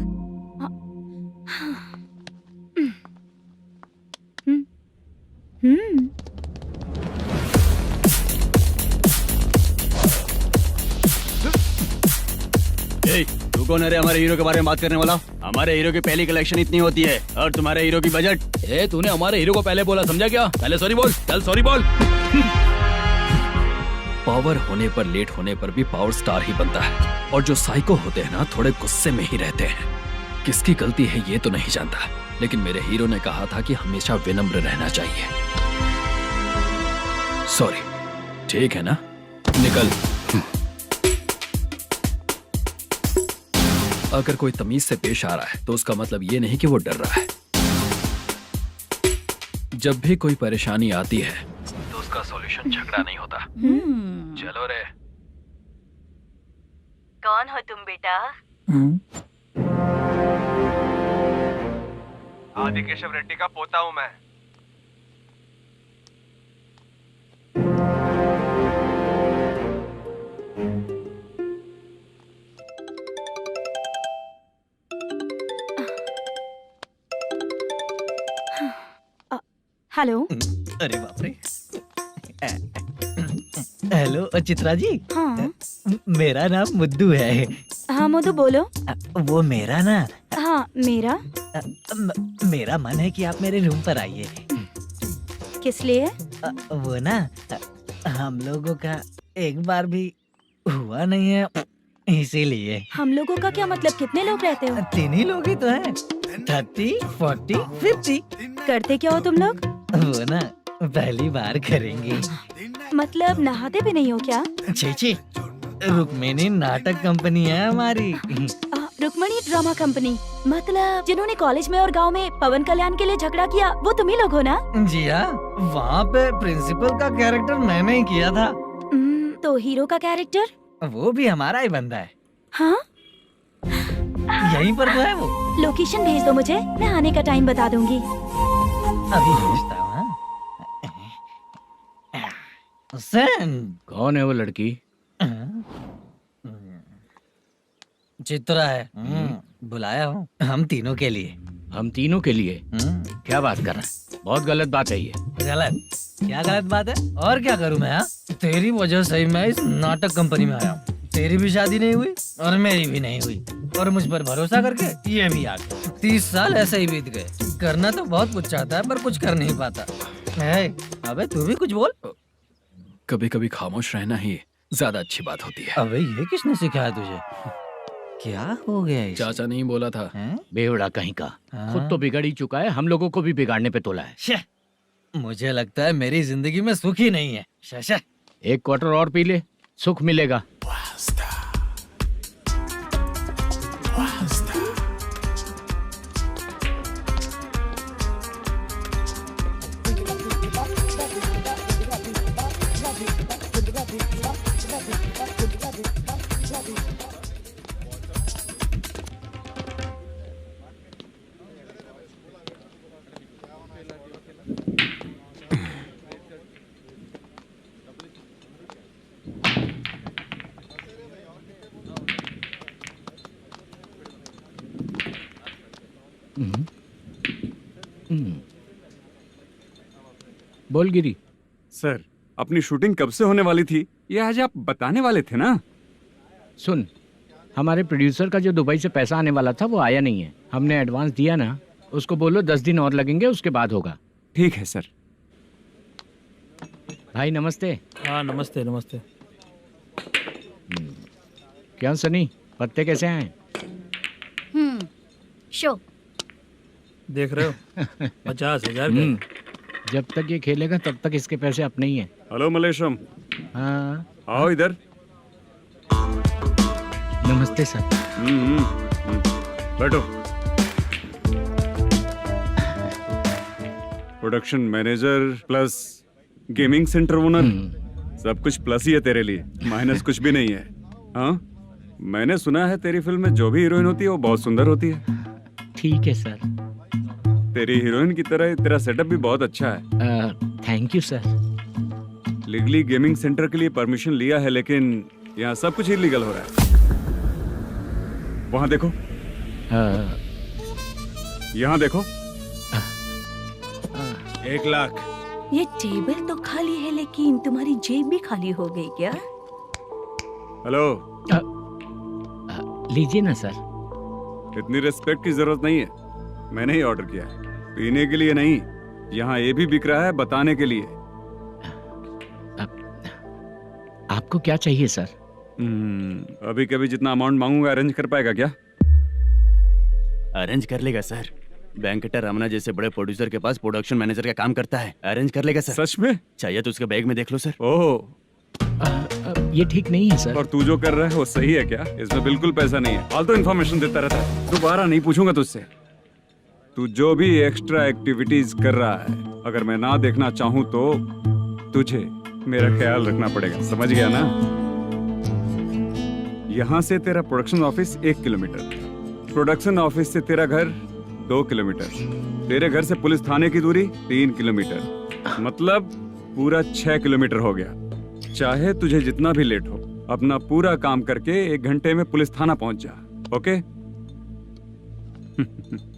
तू कौन है रे हमारे हीरो के बारे में बात करने वाला? हमारे हीरो की पहली कलेक्शन इतनी होती है और तुम्हारे हीरो की बजट। तूने हमारे हीरो को पहले बोला, समझा क्या? पहले सॉरी बोल, चल सॉरी बोल। पावर होने पर, लेट होने पर भी पावर स्टार ही बनता है। और जो साइको होते हैं ना, थोड़े गुस्से में ही रहते हैं। किसकी गलती है ये तो नहीं जानता, लेकिन मेरे हीरो ने कहा था कि हमेशा विनम्र रहना चाहिए। सॉरी, ठीक है ना? निकल। अगर कोई तमीज से पेश आ रहा है तो उसका मतलब ये नहीं कि वो डर रहा है। जब भी कोई परेशानी आती है तो उसका सॉल्यूशन झगड़ा नहीं होता। चलो रे। कौन हो तुम बेटा? आदि केशव रेड्डी का पोता हूँ मैं। हेलो। अरे बाप रे। हेलो चित्रा जी। हाँ। मेरा नाम मुद्दू है। हाँ मुद्दू बोलो। वो मेरा ना। हाँ मेरा। मेरा मन है कि आप मेरे रूम पर आइए। किस लिए? वो ना, हम लोगों का एक बार भी हुआ नहीं है, इसीलिए। हम लोगों का क्या मतलब? कितने लोग रहते हो? 3 ही लोग ही तो हैं। 30, 40, 50। करते क्या हो तुम लोग? वो ना पहली बार करेंगे। मतलब नहाते भी नहीं हो क्या? छी, रुक्मिणी नाटक कंपनी है हमारी। Rukmini drama company? मतलब जिन्होंने कॉलेज में और गांव में पवन कल्याण के लिए झगड़ा किया, वो तुम ही लोग हो ना? जी हाँ, वहाँ पे प्रिंसिपल का कैरेक्टर मैंने ही किया था। तो हीरो का कैरेक्टर? वो भी हमारा ही बंदा है। हाँ? यहीं पर तो है वो। लोकेशन भेज दो मुझे, मैं आने का टाइम बता दूंगी। अभी भेजता हूँ। सेंड। कौन है वो लड़की? चित्रा है। बुलाया हूँ हम तीनों के लिए। हम तीनों के लिए? क्या बात कर रहा है? बहुत गलत बात है ये। गलत? क्या गलत बात है? और क्या करूँ मैं? तेरी वजह से ही मैं इस नाटक कंपनी में आया हूँ। तेरी भी शादी नहीं हुई और मेरी भी नहीं हुई, और मुझ पर भरोसा करके ये भी आ गया। 30 साल ऐसे ही बीत गए। करना तो बहुत कुछ चाहता है पर कुछ कर नहीं पाता। अबे तू भी कुछ बोल। कभी कभी खामोश रहना ही ज्यादा अच्छी बात होती है। अबे ये किसने सिखाया तुझे? क्या हो गया इसे? चाचा नहीं बोला था। बेवड़ा कहीं का। खुद तो बिगड़ ही चुका है, हम लोगों को भी बिगाड़ने पे तोला है। मुझे लगता है मेरी जिंदगी में सुख ही नहीं है। शशा, एक क्वार्टर और पी ले, सुख मिलेगा। बोल गिरी। सर, अपनी शूटिंग कब से होने वाली थी ये आज आप बताने वाले थे ना? सुन, हमारे प्रोड्यूसर का जो दुबई से पैसा आने वाला था वो आया नहीं है। हमने एडवांस दिया ना, उसको बोलो 10 दिन और लगेंगे, उसके बाद होगा। ठीक है सर। भाई नमस्ते। हाँ नमस्ते नमस्ते। क्या सनी, पत्ते कैसे आए? शो देख रहे हो 50,000 का। जब तक ये खेलेगा तब तक इसके पैसे अपने ही हैं। हेलो मलेशम। हाँ आओ इधर। नमस्ते सर। बैठो। Production manager plus gaming centre owner, सब कुछ प्लस ही है तेरे लिए, माइनस कुछ भी नहीं है। हाँ, मैंने सुना है तेरी फिल्म में जो भी हीरोइन होती है वो बहुत सुंदर होती है। ठीक है सर। तेरी हीरोइन की तरह तेरा सेटअप भी बहुत अच्छा है। Thank you sir. Legally gaming centre के लिए परमिशन लिया है, लेकिन यहाँ सब कुछ इलीगल हो रहा है। वहाँ देखो। यहाँ देखो। 1 लाख। ये टेबल तो खाली है लेकिन तुम्हारी जेब भी खाली हो गई क्या? हेलो। लीजिए ना सर। इतनी रिस्पेक्ट की जरूरत नहीं है, मैंने ही ऑर्डर किया है। पीने के लिए नहीं, यहाँ ये भी बिक रहा है बताने के लिए। आपको क्या चाहिए सर? अभी कभी जितना अमाउंट मांगूंगा अरेंज कर पाएगा क्या? अरेंज कर लेगा सर। वेंकटा रमना जैसे बड़े प्रोड्यूसर के पास प्रोडक्शन मैनेजर का काम करता है, अरेंज कर लेगा सर। सच में? चाहिए तो उसके बैग में देख लो सर। ओह, ये ठीक नहीं है सर। और तू जो कर रहा है वो सही है क्या? इसमें बिल्कुल पैसा नहीं है, फालतू इन्फॉर्मेशन देता रहता है। दोबारा नहीं पूछूंगा तुझसे। तू जो भी एक्स्ट्रा एक्टिविटीज कर रहा है, अगर मैं ना देखना चाहूं तो तुझे मेरा ख्याल रखना पड़ेगा, समझ गया ना? यहाँ से तेरा production office 1 kilometre, production office से तेरा घर 2 किलोमीटर, तेरे घर से पुलिस थाने की दूरी 3 किलोमीटर, मतलब पूरा 6 किलोमीटर हो गया। चाहे तुझे जितना भी लेट हो, अपना पूरा काम करके 1 घंटे में पुलिस थाना पहुंच जा, ओके?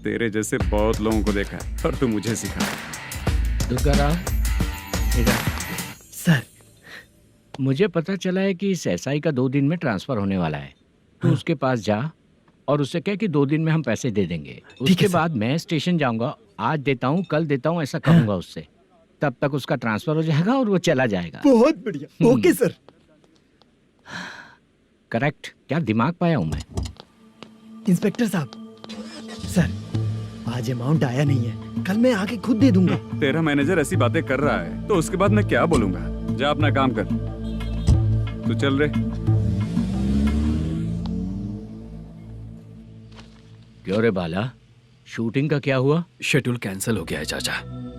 तेरे जैसे बहुत लोगों को देखा है और तू मुझे सिखा। सर, मुझे पता चला है कि इस एसआई का 2 दिन में ट्रांसफर होने वाला है। तो उसके पास जा और उससे कह कि 2 दिन में हम पैसे दे देंगे। उसके बाद मैं स्टेशन जाऊंगा, आज देता हूँ कल देता हूँ ऐसा कहूंगा उससे। तब तक उसका ट्रांसफर हो जाएगा और वो चला जाएगा। बहुत बढ़िया। Okay sir. करेक्ट। क्या दिमाग पाया हूँ मैं। इंस्पेक्टर साहब, सर आज अमाउंट आया नहीं है, कल मैं आके खुद दे दूंगा। तेरा मैनेजर ऐसी बातें कर रहा है तो उसके बाद मैं क्या बोलूंगा? जा अपना काम कर। तू चल रे। क्यों रे बाला, शूटिंग का क्या हुआ? शेड्यूल कैंसिल हो गया है चाचा।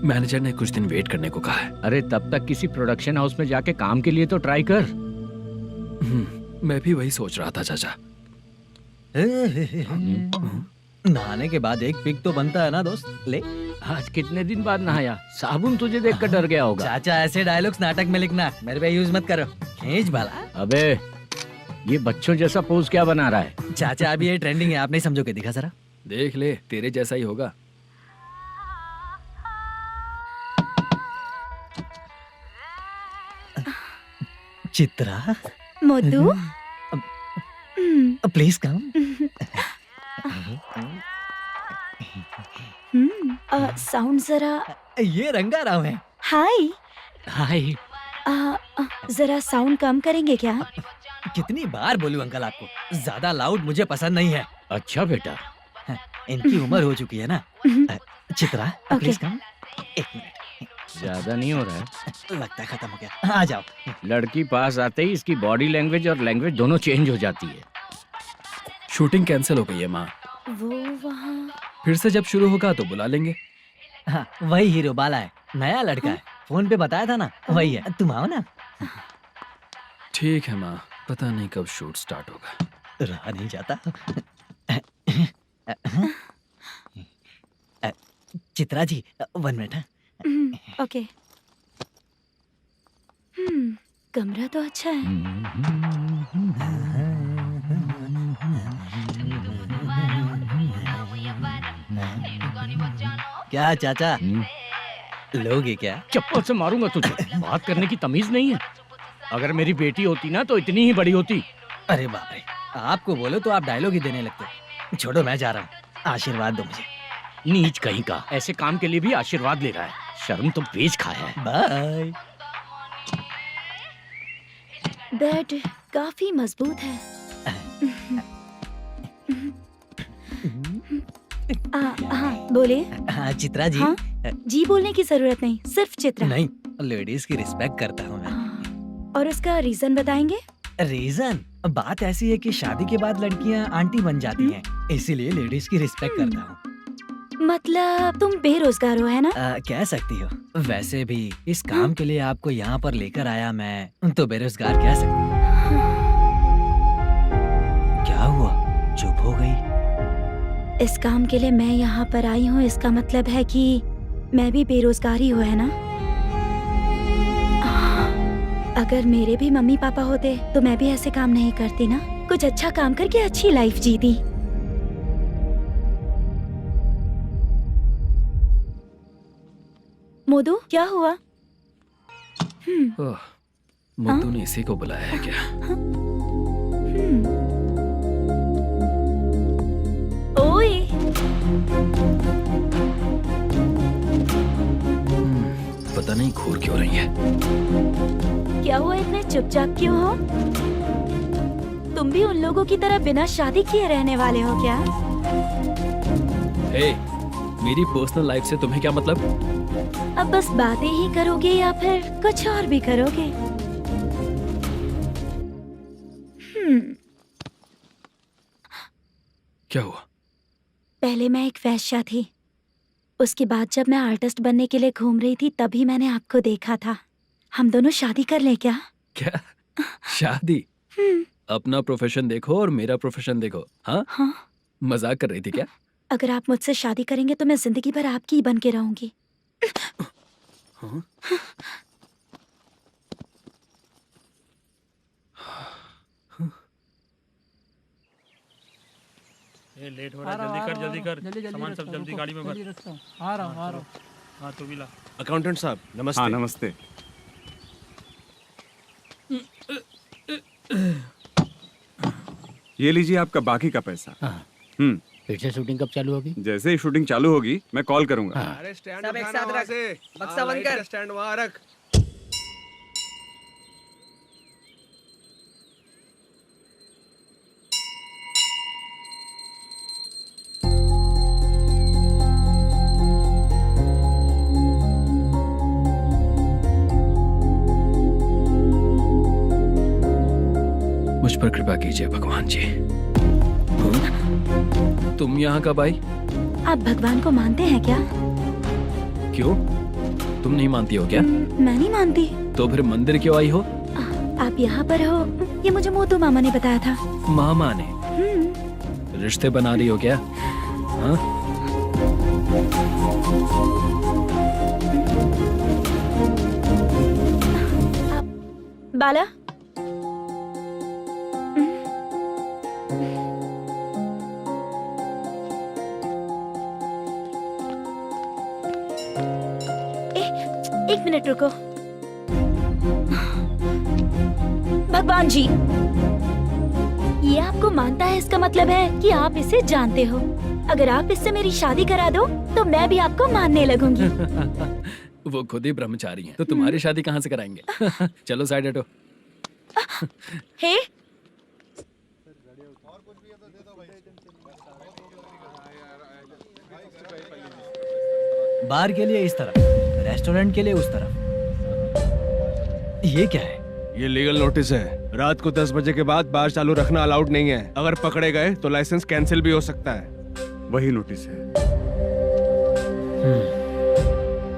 मैनेजर ने कुछ दिन वेट करने को कहा है। अरे तब तक किसी प्रोडक्शन हाउस में जाके काम के लिए तो ट्राई कर। मैं भी वही सोच रहा था चाचा। नहाने के बाद एक पिक तो बनता है ना दोस्त। ले आज कितने दिन बाद नहाया, साबुन तुझे देखकर डर गया होगा। चाचा ऐसे डायलॉग्स नाटक में लिखना, मेरे पे यूज मत करो। खींच बाला। अबे ये बच्चों जैसा पोज क्या बना रहा है? चाचा अभी ये ट्रेंडिंग है, आप नहीं समझोगे, दिखा जरा। देख ले, तेरे जैसा ही होगा। Chitra, Modu, please come. Sound जरा। ये रंगाराव है। हाय। हाय। जरा साउंड कम करेंगे क्या? कितनी बार बोलूं अंकल आपको, ज्यादा लाउड मुझे पसंद नहीं है। अच्छा बेटा, इनकी उम्र हो चुकी है ना। Chitra please come. एक मिनट, ज्यादा नहीं हो रहा है? लगता है खत्म हो गया। आ जाओ। लड़की पास आते ही इसकी बॉडी लैंग्वेज और लैंग्वेज दोनों चेंज हो जाती है। शूटिंग कैंसिल हो गई है माँ, वो वहाँ। फिर से जब शुरू होगा तो बुला लेंगे। हाँ, वही हीरो बाला है, नया लड़का है, फोन पे बताया था ना, वही है। तुम आओ ना। ठीक है माँ, पता नहीं कब शूट स्टार्ट होगा। रहा नहीं जाता। चित्रा जी 1 मिनट। ओके। कमरा तो अच्छा है। क्या चाचा, लोगे क्या? चप्पल से मारूंगा तुझे, बात करने की तमीज नहीं है। अगर मेरी बेटी होती ना तो इतनी ही बड़ी होती। अरे बाप रे, आपको बोलो तो आप डायलॉग ही देने लगते। छोड़ो, मैं जा रहा हूँ, आशीर्वाद दो मुझे। नीच कहीं का, ऐसे काम के लिए भी आशीर्वाद ले रहा है। शर्म तो बेच खाया है। बाय। बेड काफी मजबूत है। हाँ बोले। हाँ चित्रा जी। हाँ? जी बोलने की जरूरत नहीं, सिर्फ चित्रा। नहीं, लेडीज की रिस्पेक्ट करता हूँ मैं। और उसका रीजन बताएंगे? रीजन बात ऐसी है कि शादी के बाद लड़कियाँ आंटी बन जाती हैं, इसीलिए लेडीज की रिस्पेक्ट करता हूँ। मतलब तुम बेरोजगार हो, है ना? कह सकती हो। वैसे भी इस काम के लिए आपको यहाँ पर लेकर आया मैं, तो बेरोजगार कह सकती हूँ। क्या हुआ, चुप हो गई? इस काम के लिए मैं यहाँ पर आई हूँ, इसका मतलब है कि मैं भी बेरोजगार ही हूँ, है ना? अगर मेरे भी मम्मी पापा होते तो मैं भी ऐसे काम नहीं करती ना, कुछ अच्छा काम करके अच्छी लाइफ जीती। मोदू, क्या हुआ? मोदू ने इसी को बुलाया है क्या? ओए। पता नहीं घूर क्यों रही है। क्या हुआ, इतने चुपचाप क्यों हो? तुम भी उन लोगों की तरह बिना शादी किए रहने वाले हो क्या? हे, मेरी पर्सनल लाइफ से तुम्हें क्या मतलब? अब बस बातें ही करोगे या फिर कुछ और भी करोगे? क्या हुआ? पहले मैं एक वेश्या थी, उसके बाद जब मैं आर्टिस्ट बनने के लिए घूम रही थी तभी मैंने आपको देखा था। हम दोनों शादी कर लें क्या? क्या शादी? अपना प्रोफेशन देखो और मेरा प्रोफेशन देखो। हाँ? हाँ। मजाक कर रही थी क्या? अगर आप मुझसे शादी करेंगे तो मैं जिंदगी भर आपकी ही बन के रहूंगी। हाँ? ये लेट हो रहा है, जल्दी कर सामान सब जल्दी गाड़ी में भर। आ रहा हूँ। हाँ तो भी ला। अकाउंटेंट साहब नमस्ते। हाँ नमस्ते। ये लीजिए आपका बाकी का पैसा। फिर से शूटिंग कब चालू होगी? जैसे ही शूटिंग चालू होगी मैं कॉल करूंगा। अरे स्टैंड सब एक साथ रख, बक्सा बंद कर, स्टैंड वहाँ रख। मुझ पर कृपा कीजिए भगवान जी। तुम यहाँ कब आई? आप भगवान को मानते हैं क्या? क्यों, तुम नहीं मानती हो क्या? मैं नहीं मानती। तो फिर मंदिर क्यों आई हो? आप यहाँ पर हो ये मुझे मोदू मामा ने बताया था। मामा ने? रिश्ते बना रही हो क्या? बाला, एक मिनट रुको। भगवान जी, ये आपको मानता है, इसका मतलब है कि आप इसे जानते हो। अगर आप इससे मेरी शादी करा दो तो मैं भी आपको मानने लगूंगी। वो खुद ही ब्रह्मचारी हैं, तो तुम्हारी शादी कहाँ से कराएंगे? चलो साइड हटो। हे, बार के लिए इस तरफ, रेस्टोरेंट के लिए उस तरफ। ये क्या है? ये लीगल नोटिस है। रात को 10 बजे के बाद बार चालू रखना अलाउड नहीं है। अगर पकड़े गए तो लाइसेंस कैंसिल भी हो सकता है। वही नोटिस है।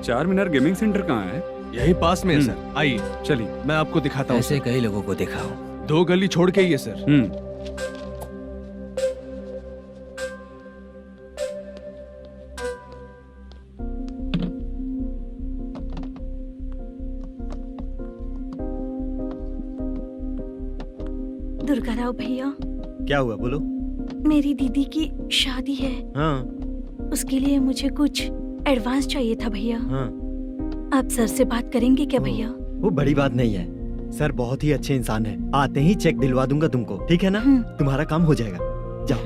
चार मीनार गेमिंग सेंटर कहाँ है? यही पास में है सर। आइए चलिए मैं आपको दिखाता हूँ। ऐसे कई लोगों को देखा हूँ। 2 गली छोड़ के ही है सर। दुर्गा राव भैया, क्या हुआ, बोलो। मेरी दीदी की शादी है। हाँ। उसके लिए मुझे कुछ एडवांस चाहिए था भैया। हाँ। आप सर से बात करेंगे क्या भैया? वो बड़ी बात नहीं है, सर बहुत ही अच्छे इंसान है। आते ही चेक दिलवा दूंगा तुमको, ठीक है ना? तुम्हारा काम हो जाएगा। जाओ।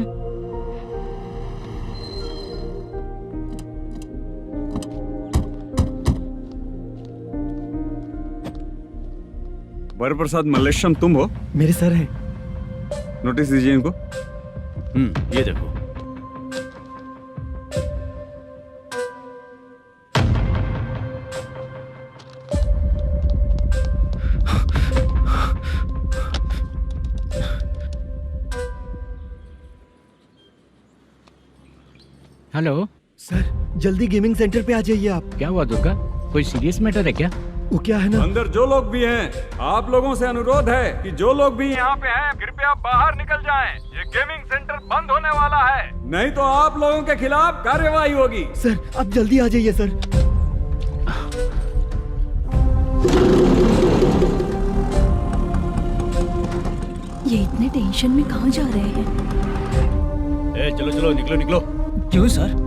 वरप्रसाद मल्लेश्वरम तुम हो? मेरे सर हैं। नोटिस दीजिए इनको। ये देखो। हेलो सर, जल्दी गेमिंग सेंटर पे आ जाइए आप। क्या हुआ दुर्गा? कोई सीरियस मैटर है क्या? वो क्या है ना, अंदर जो लोग भी हैं, आप लोगों से अनुरोध है कि जो लोग भी यहाँ पे हैं, कृपया बाहर निकल जाएं। ये गेमिंग सेंटर बंद होने वाला है, नहीं तो आप लोगों के खिलाफ कार्यवाही होगी। सर आप जल्दी आ जाइए सर। ये इतने टेंशन में कहाँ जा रहे हैं? चलो चलो, निकलो निकलो। क्यों सर?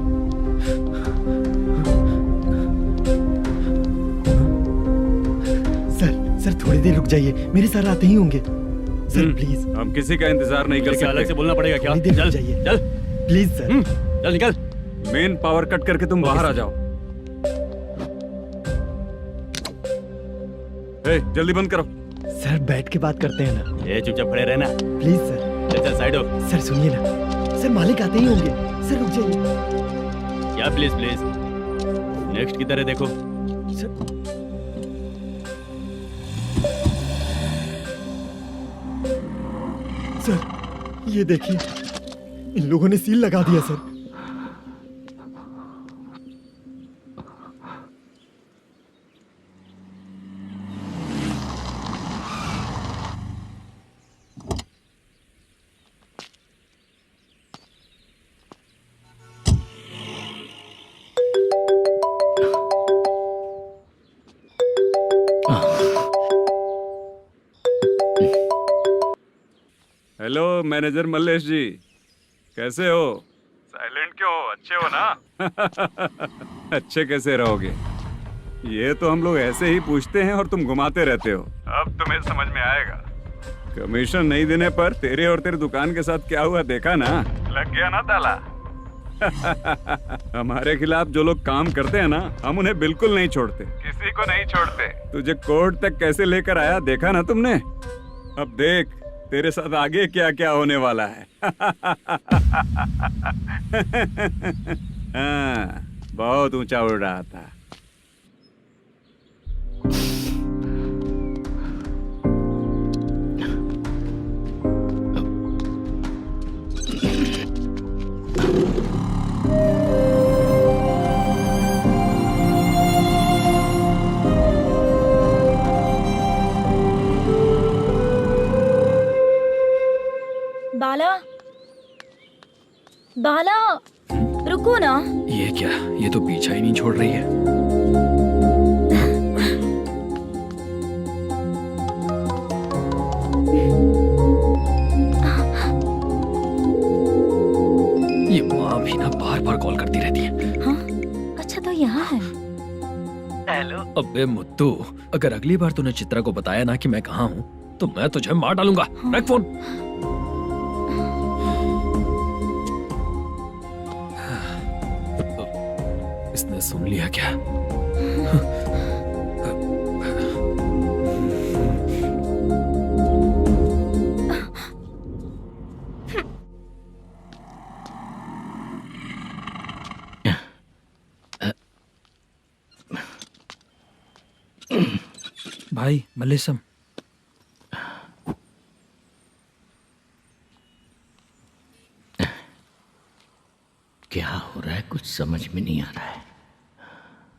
सर थोड़ी देर रुक जाइए, मेरे सर आते ही होंगे। Sir please. हम किसी का इंतजार नहीं कर सकते। अलग से बोलना पड़ेगा क्या? थोड़ी देर चल रुक जाइए चल प्लीज सर। चल निकल। मेन पावर कट करके तुम बाहर आ जाओ। जल्दी बंद करो। सर बैठ के बात करते हैं ना। चुपचाप खड़े रहना। Please sir. चल चल साइड हो। सर सुनिए ना, सर मालिक आते ही होंगे। सर रुक जाइए। क्या प्लीज प्लीज? नेक्स्ट की तरह देखो। सर ये देखिए, इन लोगों ने सील लगा दिया सर। हेलो मैनेजर मल्लेश जी, कैसे हो? साइलेंट क्यों हो? अच्छे हो ना? अच्छे कैसे रहोगे? ये तो हम लोग ऐसे ही पूछते हैं और तुम घुमाते रहते हो। अब तुम्हें समझ में आएगा। कमीशन नहीं देने पर तेरे और तेरी दुकान के साथ क्या हुआ देखा ना? लग गया ना ताला। हमारे खिलाफ जो लोग काम करते हैं ना, हम उन्हें बिल्कुल नहीं छोड़ते, किसी को नहीं छोड़ते। तुझे कोर्ट तक कैसे लेकर आया देखा ना तुमने? अब देख तेरे साथ आगे क्या क्या होने वाला है। हाँ, बहुत ऊंचा उड़ रहा था। बाला, बाला, रुको ना। ये क्या, ये तो पीछा ही नहीं छोड़ रही है। ये माँ भी ना बार बार कॉल करती रहती है। हाँ? अच्छा तो यहाँ है। हेलो। अबे मुत्तू, अगर अगली बार तूने चित्रा को बताया ना कि मैं कहाँ हूँ तो मैं तुझे मार डालूंगा। रख फोन। इसने सुन लिया क्या? भाई मल्लेशम, क्या हो रहा है कुछ समझ में नहीं आ रहा है।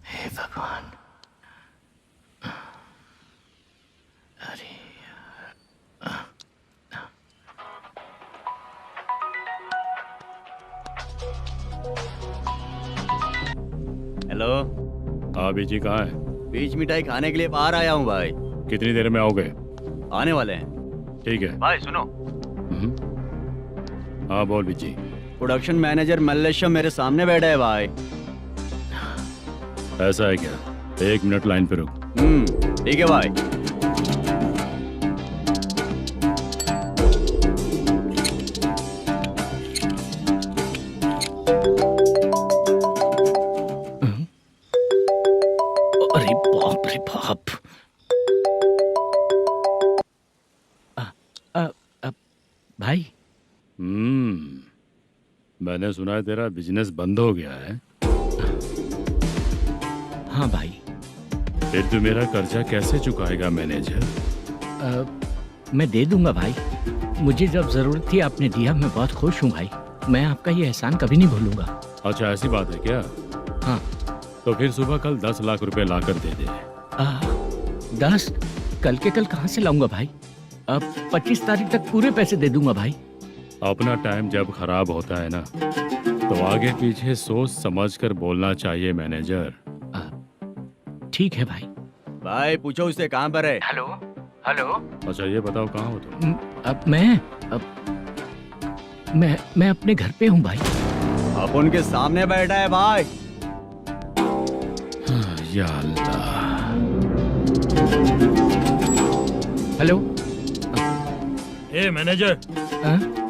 हे भगवान। अरे हेलो। हाँ बीजी कहाँ है? बीच मिठाई खाने के लिए बाहर आया हूँ भाई। कितनी देर में आओगे? आने वाले हैं। ठीक है भाई सुनो। हाँ बोल बीजी। प्रोडक्शन मैनेजर मल्लेशम मेरे सामने बैठा है भाई। ऐसा है क्या? 1 मिनट लाइन पे रुक। ठीक है भाई। अरे बाप रे बाप। भाई। मैंने सुना है तेरा बिजनेस बंद हो गया है। हाँ भाई। फिर तू मेरा कर्जा कैसे चुकाएगा मैनेजर? मैं दे दूंगा भाई। मुझे जब जरूरत थी आपने दिया, मैं बहुत खुश हूँ भाई। मैं आपका ये एहसान कभी नहीं भूलूंगा। अच्छा ऐसी बात है क्या? हाँ। तो फिर सुबह कल 10 लाख रुपए ला कर दे दे। 10? कल के कल कहाँ से लाऊंगा भाई? अब 25 तारीख तक पूरे पैसे दे दूंगा भाई। अपना टाइम जब खराब होता है ना तो आगे पीछे सोच समझ कर बोलना चाहिए मैनेजर। ठीक है भाई। भाई पूछो उससे कहाँ पर है। Hello hello. अच्छा ये बताओ कहाँ हो तुम? अब मैं अपने घर पे हूँ भाई। अब उनके सामने बैठा है भाई। या अल्लाह। हेलो। ए मैनेजर,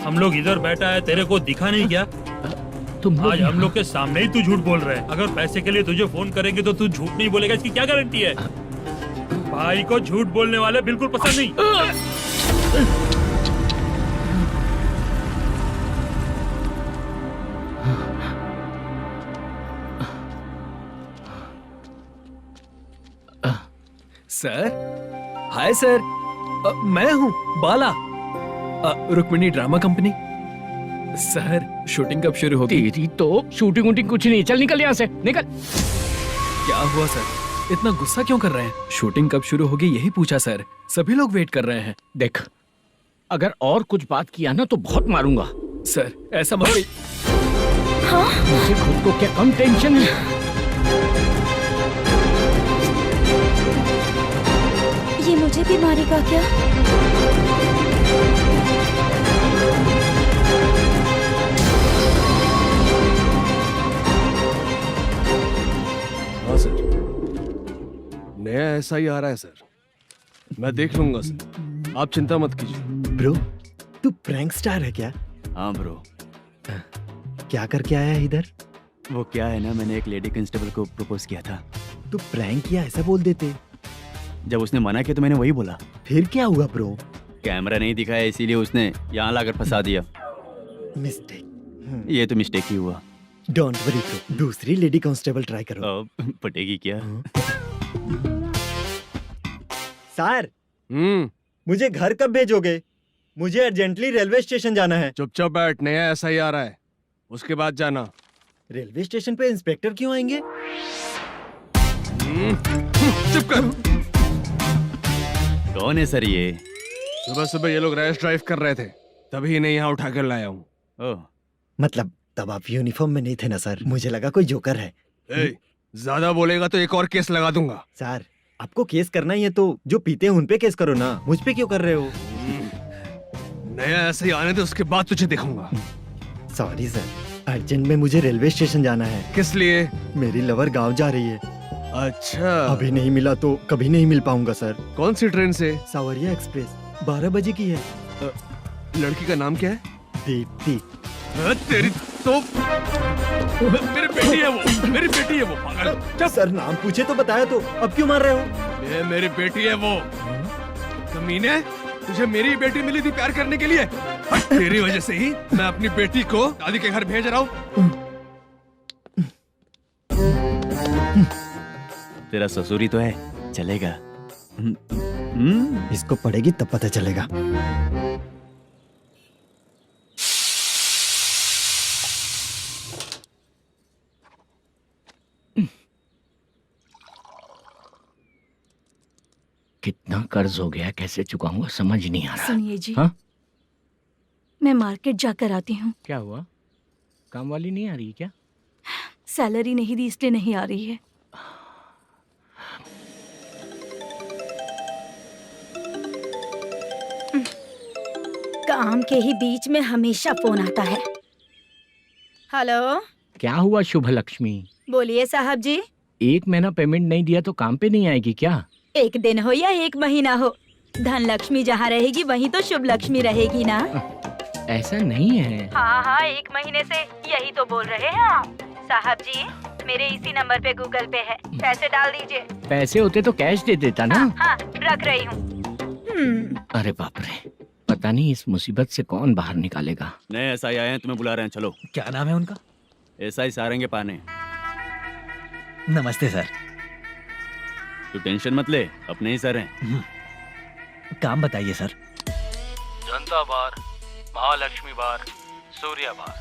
हम लोग इधर बैठा है, तेरे को दिखा नहीं क्या? तुम आज हम लोग के सामने ही तू झूठ बोल रहा है। अगर पैसे के लिए तुझे फोन करेंगे तो तू झूठ नहीं बोलेगा, इसकी क्या गारंटी है? भाई को झूठ बोलने वाले बिल्कुल पसंद नहीं। सर, हाय सर, मैं हूँ Bala, Rukmini drama company. Sir shooting कब शुरू होगी? तेरी तो शूटिंग वूटिंग कुछ नहीं। चल निकल यहाँ से, निकल। क्या हुआ सर, इतना गुस्सा क्यों कर रहे हैं? शूटिंग कब शुरू होगी यही पूछा सर, सभी लोग वेट कर रहे हैं। देख, अगर और कुछ बात किया ना तो बहुत मारूंगा। सर ऐसा मत। मुझे खुद को क्या कम टेंशन है? ये मुझे भी मारेगा क्या? हाँ सर, नया ऐसा ही आ रहा है सर। मैं देख लूंगा सर, आप चिंता मत कीजिए। ब्रो, तू प्रैंक स्टार है क्या? हाँ ब्रो। क्या करके आया है इधर? वो क्या है ना, मैंने एक लेडी कांस्टेबल को प्रपोज किया था। तू प्रैंक किया ऐसा बोल देते। जब उसने मना किया तो मैंने वही बोला। फिर क्या हुआ ब्रो? कैमरा नहीं दिखाया इसीलिए उसने यहाँ लाकर फंसा दिया। मिस्टेक। ये तो मिस्टेक ही हुआ। डोंट वरी ब्रो, दूसरी लेडी कांस्टेबल ट्राई करो। पटेगी क्या? सर, मुझे घर कब भेजोगे? मुझे अर्जेंटली रेलवे स्टेशन जाना है। चुपचाप बैठ, नया ऐसा ही आ रहा है, उसके बाद जाना। रेलवे स्टेशन पे इंस्पेक्टर क्यों आएंगे? चुप कर। कौन है सर ये? सुबह सुबह ये लोग रैश ड्राइव कर रहे थे, तभी इन्हें यहाँ उठा कर लाया हूँ। मतलब तब आप यूनिफॉर्म में नहीं थे ना सर, मुझे लगा कोई जोकर है। ज्यादा बोलेगा तो एक और केस लगा दूंगा। सर आपको केस करना ही है तो जो पीते हैं उन पे केस करो ना, मुझ पे क्यों कर रहे हो? नया ऐसे ही आने दो, उसके बाद तुझे दिखाऊंगा। सॉरी सर, अर्जेंट में मुझे रेलवे स्टेशन जाना है। किस लिए? मेरी लवर गांव जा रही है। अच्छा, अभी नहीं मिला तो कभी नहीं मिल पाऊंगा सर। कौन सी ट्रेन से? सावरिया एक्सप्रेस, 12 बजे की है। लड़की का नाम क्या है? दीप्ति। तेरी तो मेरी बेटी है वो, मेरी बेटी है वो। पागल। सर नाम पूछे तो बताया तो अब क्यों मार रहे हो? ये मेरी बेटी है वो। कमीने, तुझे मेरी बेटी मिली थी प्यार करने के लिए। तेरी वजह से ही मैं अपनी बेटी को दादी के घर भेज रहा हूँ। तेरा ससुरी तो है, चलेगा। इसको पड़ेगी तब पता चलेगा। कितना कर्ज हो गया, कैसे चुकाऊंगा समझ नहीं आ रहा। सुनिए जी, हाँ? मैं मार्केट जाकर आती हूँ। क्या हुआ? काम वाली नहीं आ रही क्या? सैलरी नहीं दी इसलिए नहीं आ रही है। काम के ही बीच में हमेशा फोन आता है। हेलो, क्या हुआ शुभ लक्ष्मी? बोलिए साहब जी। 1 महीना पेमेंट नहीं दिया तो काम पे नहीं आएगी क्या? 1 दिन हो या 1 महीना हो, धन लक्ष्मी जहाँ रहेगी वहीं तो शुभ लक्ष्मी रहेगी ना। ऐसा नहीं है। हाँ हाँ, 1 महीने से यही तो बोल रहे हैं आप। साहब जी, मेरे इसी नंबर पे गूगल पे है, पैसे डाल दीजिए। पैसे होते तो कैश दे देता ना। हाँ, रख रही हूँ। अरे बाप रे, पता नहीं इस मुसीबत से कौन बाहर निकालेगा। नए एसआई आए हैं, तुम्हें बुला रहे हैं, चलो। क्या नाम है उनका? एसआई सारंगे पाने। नमस्ते सर। तू टेंशन मत ले, अपने ही सर हैं। काम बताइए सर। जनता बार, महालक्ष्मी बार, सूर्या बार,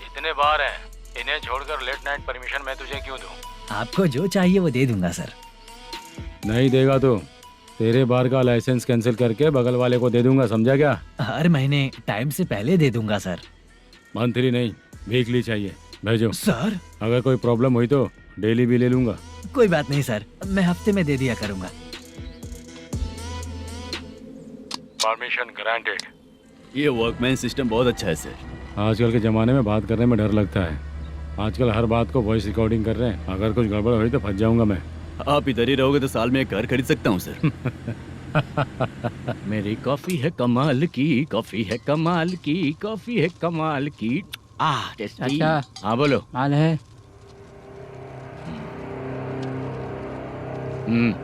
इतने बार हैं, इन्हें छोड़कर लेट नाइट परमिशन मैं तुझे क्यों दूं? आपको जो चाहिए वो दे दूंगा सर। नहीं देगा तो तेरे बार का लाइसेंस कैंसिल करके बगल वाले को दे दूंगा, समझा क्या? हर महीने टाइम से पहले दे दूंगा सर। मंथली नहीं, वीकली चाहिए, भेजो। सर अगर कोई प्रॉब्लम हुई तो डेली भी ले लूंगा। कोई बात नहीं सर, मैं हफ्ते में दे दिया करूंगा। Permission granted. ये वर्कमैन सिस्टम बहुत अच्छा है सर। आजकल के ज़माने में बात करने में डर लगता है। आजकल हर बात को वॉइस रिकॉर्डिंग कर रहे हैं, अगर कुछ गड़बड़ हुई तो फंस जाऊंगा मैं। आप इधर ही रहोगे तो साल में एक घर खरीद सकता हूँ सर। मेरी कॉफी है कमाल की, कॉफी है कमाल की, कॉफी है कमाल की। टेस्टी। अच्छा। हाँ बोलो। माल है।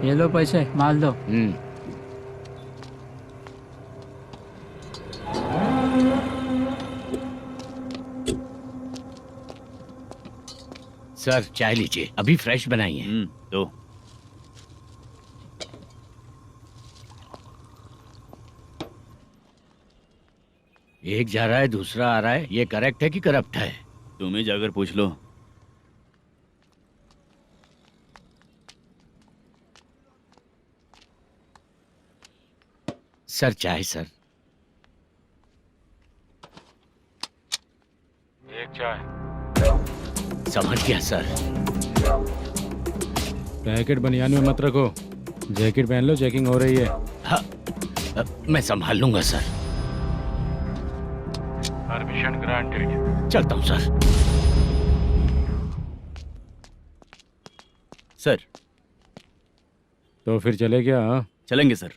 ये लो पैसे, माल दो। सर चाय लीजिए, अभी फ्रेश बनाई है। दो। एक जा रहा है दूसरा आ रहा है, ये करेक्ट है कि करप्ट है? तुम ही जाकर पूछ लो। सर चाय सर। एक चाय। समझ गया सर। पैकेट बनियान में मत रखो, जैकेट पहन लो, चेकिंग हो रही है। हाँ, मैं संभाल लूंगा सर। Permission granted. चलता हूँ सर। सर तो फिर चले क्या? हाँ? चलेंगे सर।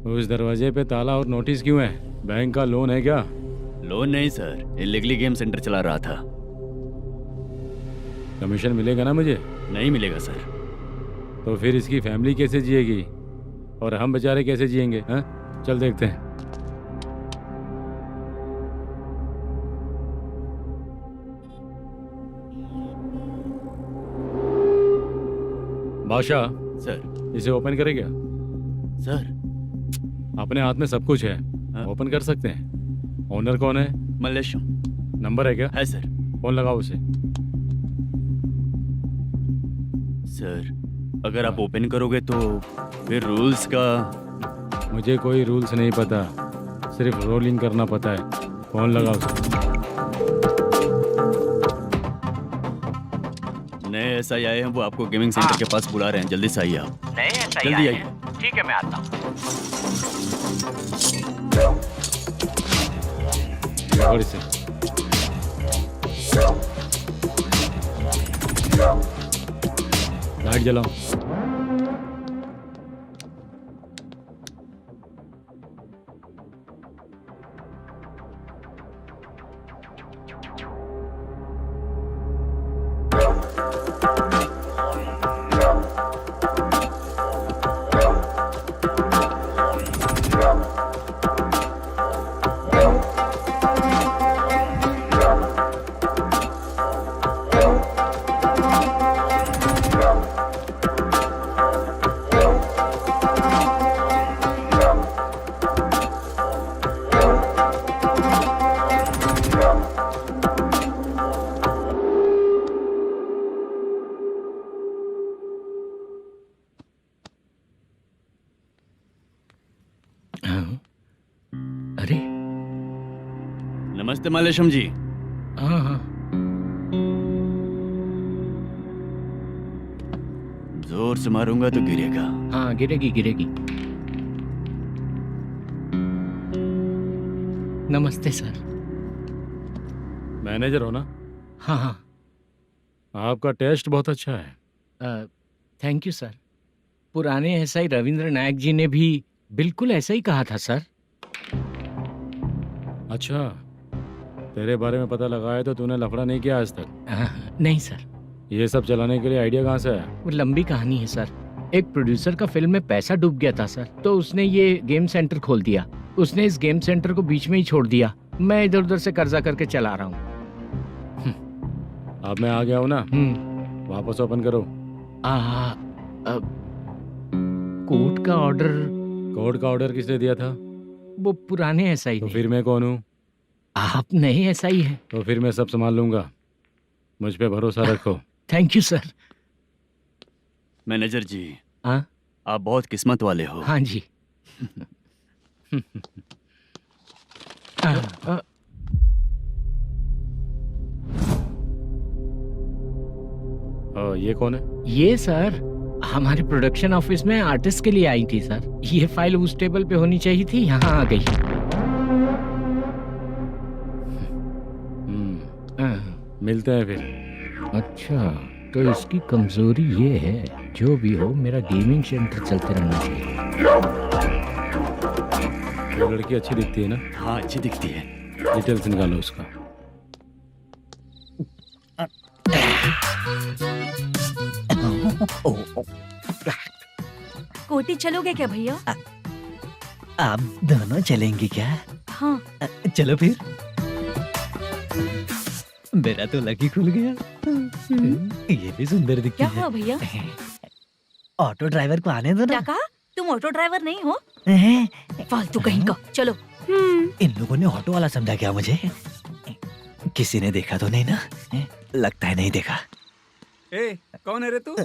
उस दरवाजे पे ताला और नोटिस क्यों है? बैंक का लोन है क्या? लोन नहीं सर, इलीगली गेम सेंटर चला रहा था। कमीशन मिलेगा ना मुझे? नहीं मिलेगा सर। तो फिर इसकी फैमिली कैसे जिएगी और हम बेचारे कैसे जिएंगे? हाँ, चल देखते हैं। बादशाह सर। इसे ओपन करे क्या? सर अपने हाथ में सब कुछ है, ओपन कर सकते हैं। ओनर कौन है? मल्लेशम। नंबर है क्या? है सर। फोन लगाओ उसे। सर अगर आप ओपन करोगे तो फिर रूल्स का मुझे कोई रूल्स नहीं पता, सिर्फ रोलिंग करना पता है। फोन लगाओ उसे। नए एसआई आए हैं, वो आपको गेमिंग सेंटर के पास बुला रहे हैं, जल्दी से आइए आप। नहीं ऐसा ही जल्दी आए आइए। हैं। ठीक है मैं आता हूँ। पकड़ इसे। लाइट जलाओ। अरे नमस्ते मालेशम जी। हाँ हाँ जोर से मारूंगा तो गिरेगा। हाँ गिरेगी गिरेगी। नमस्ते सर। मैनेजर हो ना? हाँ हाँ। आपका टेस्ट बहुत अच्छा है। Thank you sir. पुराने एसआई रविंद्र नायक जी ने भी बिल्कुल ऐसा ही कहा था सर। अच्छा, तेरे बारे में पता लगा है तो तूने लफड़ा नहीं किया आज तक? नहीं सर। ये सब चलाने के लिए आइडिया कहाँ से आया? वो लंबी कहानी है सर। एक प्रोड्यूसर का फिल्म में पैसा डूब गया था सर, तो उसने ये गेम सेंटर खोल दिया। उसने इस गेम सेंटर को बीच में ही छोड़ दिया। मैं इधर उधर से कर्जा करके चला रहा हूँ। अब मैं आ गया हूँ ना, वापस ओपन करो। कोर्ट का ऑर्डर। कोर्ट का ऑर्डर किसने दिया था? वो पुराने एसआई तो फिर मैं कौन हूँ? आप नए एसआई हैं। तो फिर मैं सब संभाल लूंगा, मुझ पे भरोसा रखो। Thank you sir. मैनेजर जी, हाँ आप बहुत किस्मत वाले हो। हाँ जी। ये कौन है? ये सर हमारे प्रोडक्शन ऑफिस में आर्टिस्ट के लिए आई थी सर। ये फाइल उस टेबल पे होनी चाहिए थी, यहाँ आ गई। मिलते हैं फिर। अच्छा, तो इसकी कमजोरी ये है, जो भी हो मेरा गेमिंग सेंटर चलते रहना चाहिए। वो लड़की अच्छी दिखती है ना? हाँ अच्छी दिखती है। डिटेल्स निकालो उसका। कोटी चलोगे क्या भैया? आप दोनों चलेंगे क्या? हाँ। चलो फिर। मेरा तो लकी खुल गया। ये भी सुंदर दिखती क्या है। हुआ भैया? ऑटो ड्राइवर को आने दो क्या ना। कहा? तुम ऑटो ड्राइवर नहीं हो? फालतू कहीं का। चलो। इन लोगों ने ऑटो वाला समझा क्या मुझे? किसी ने देखा तो नहीं ना? लगता है नहीं देखा। ए, कौन है रे तू?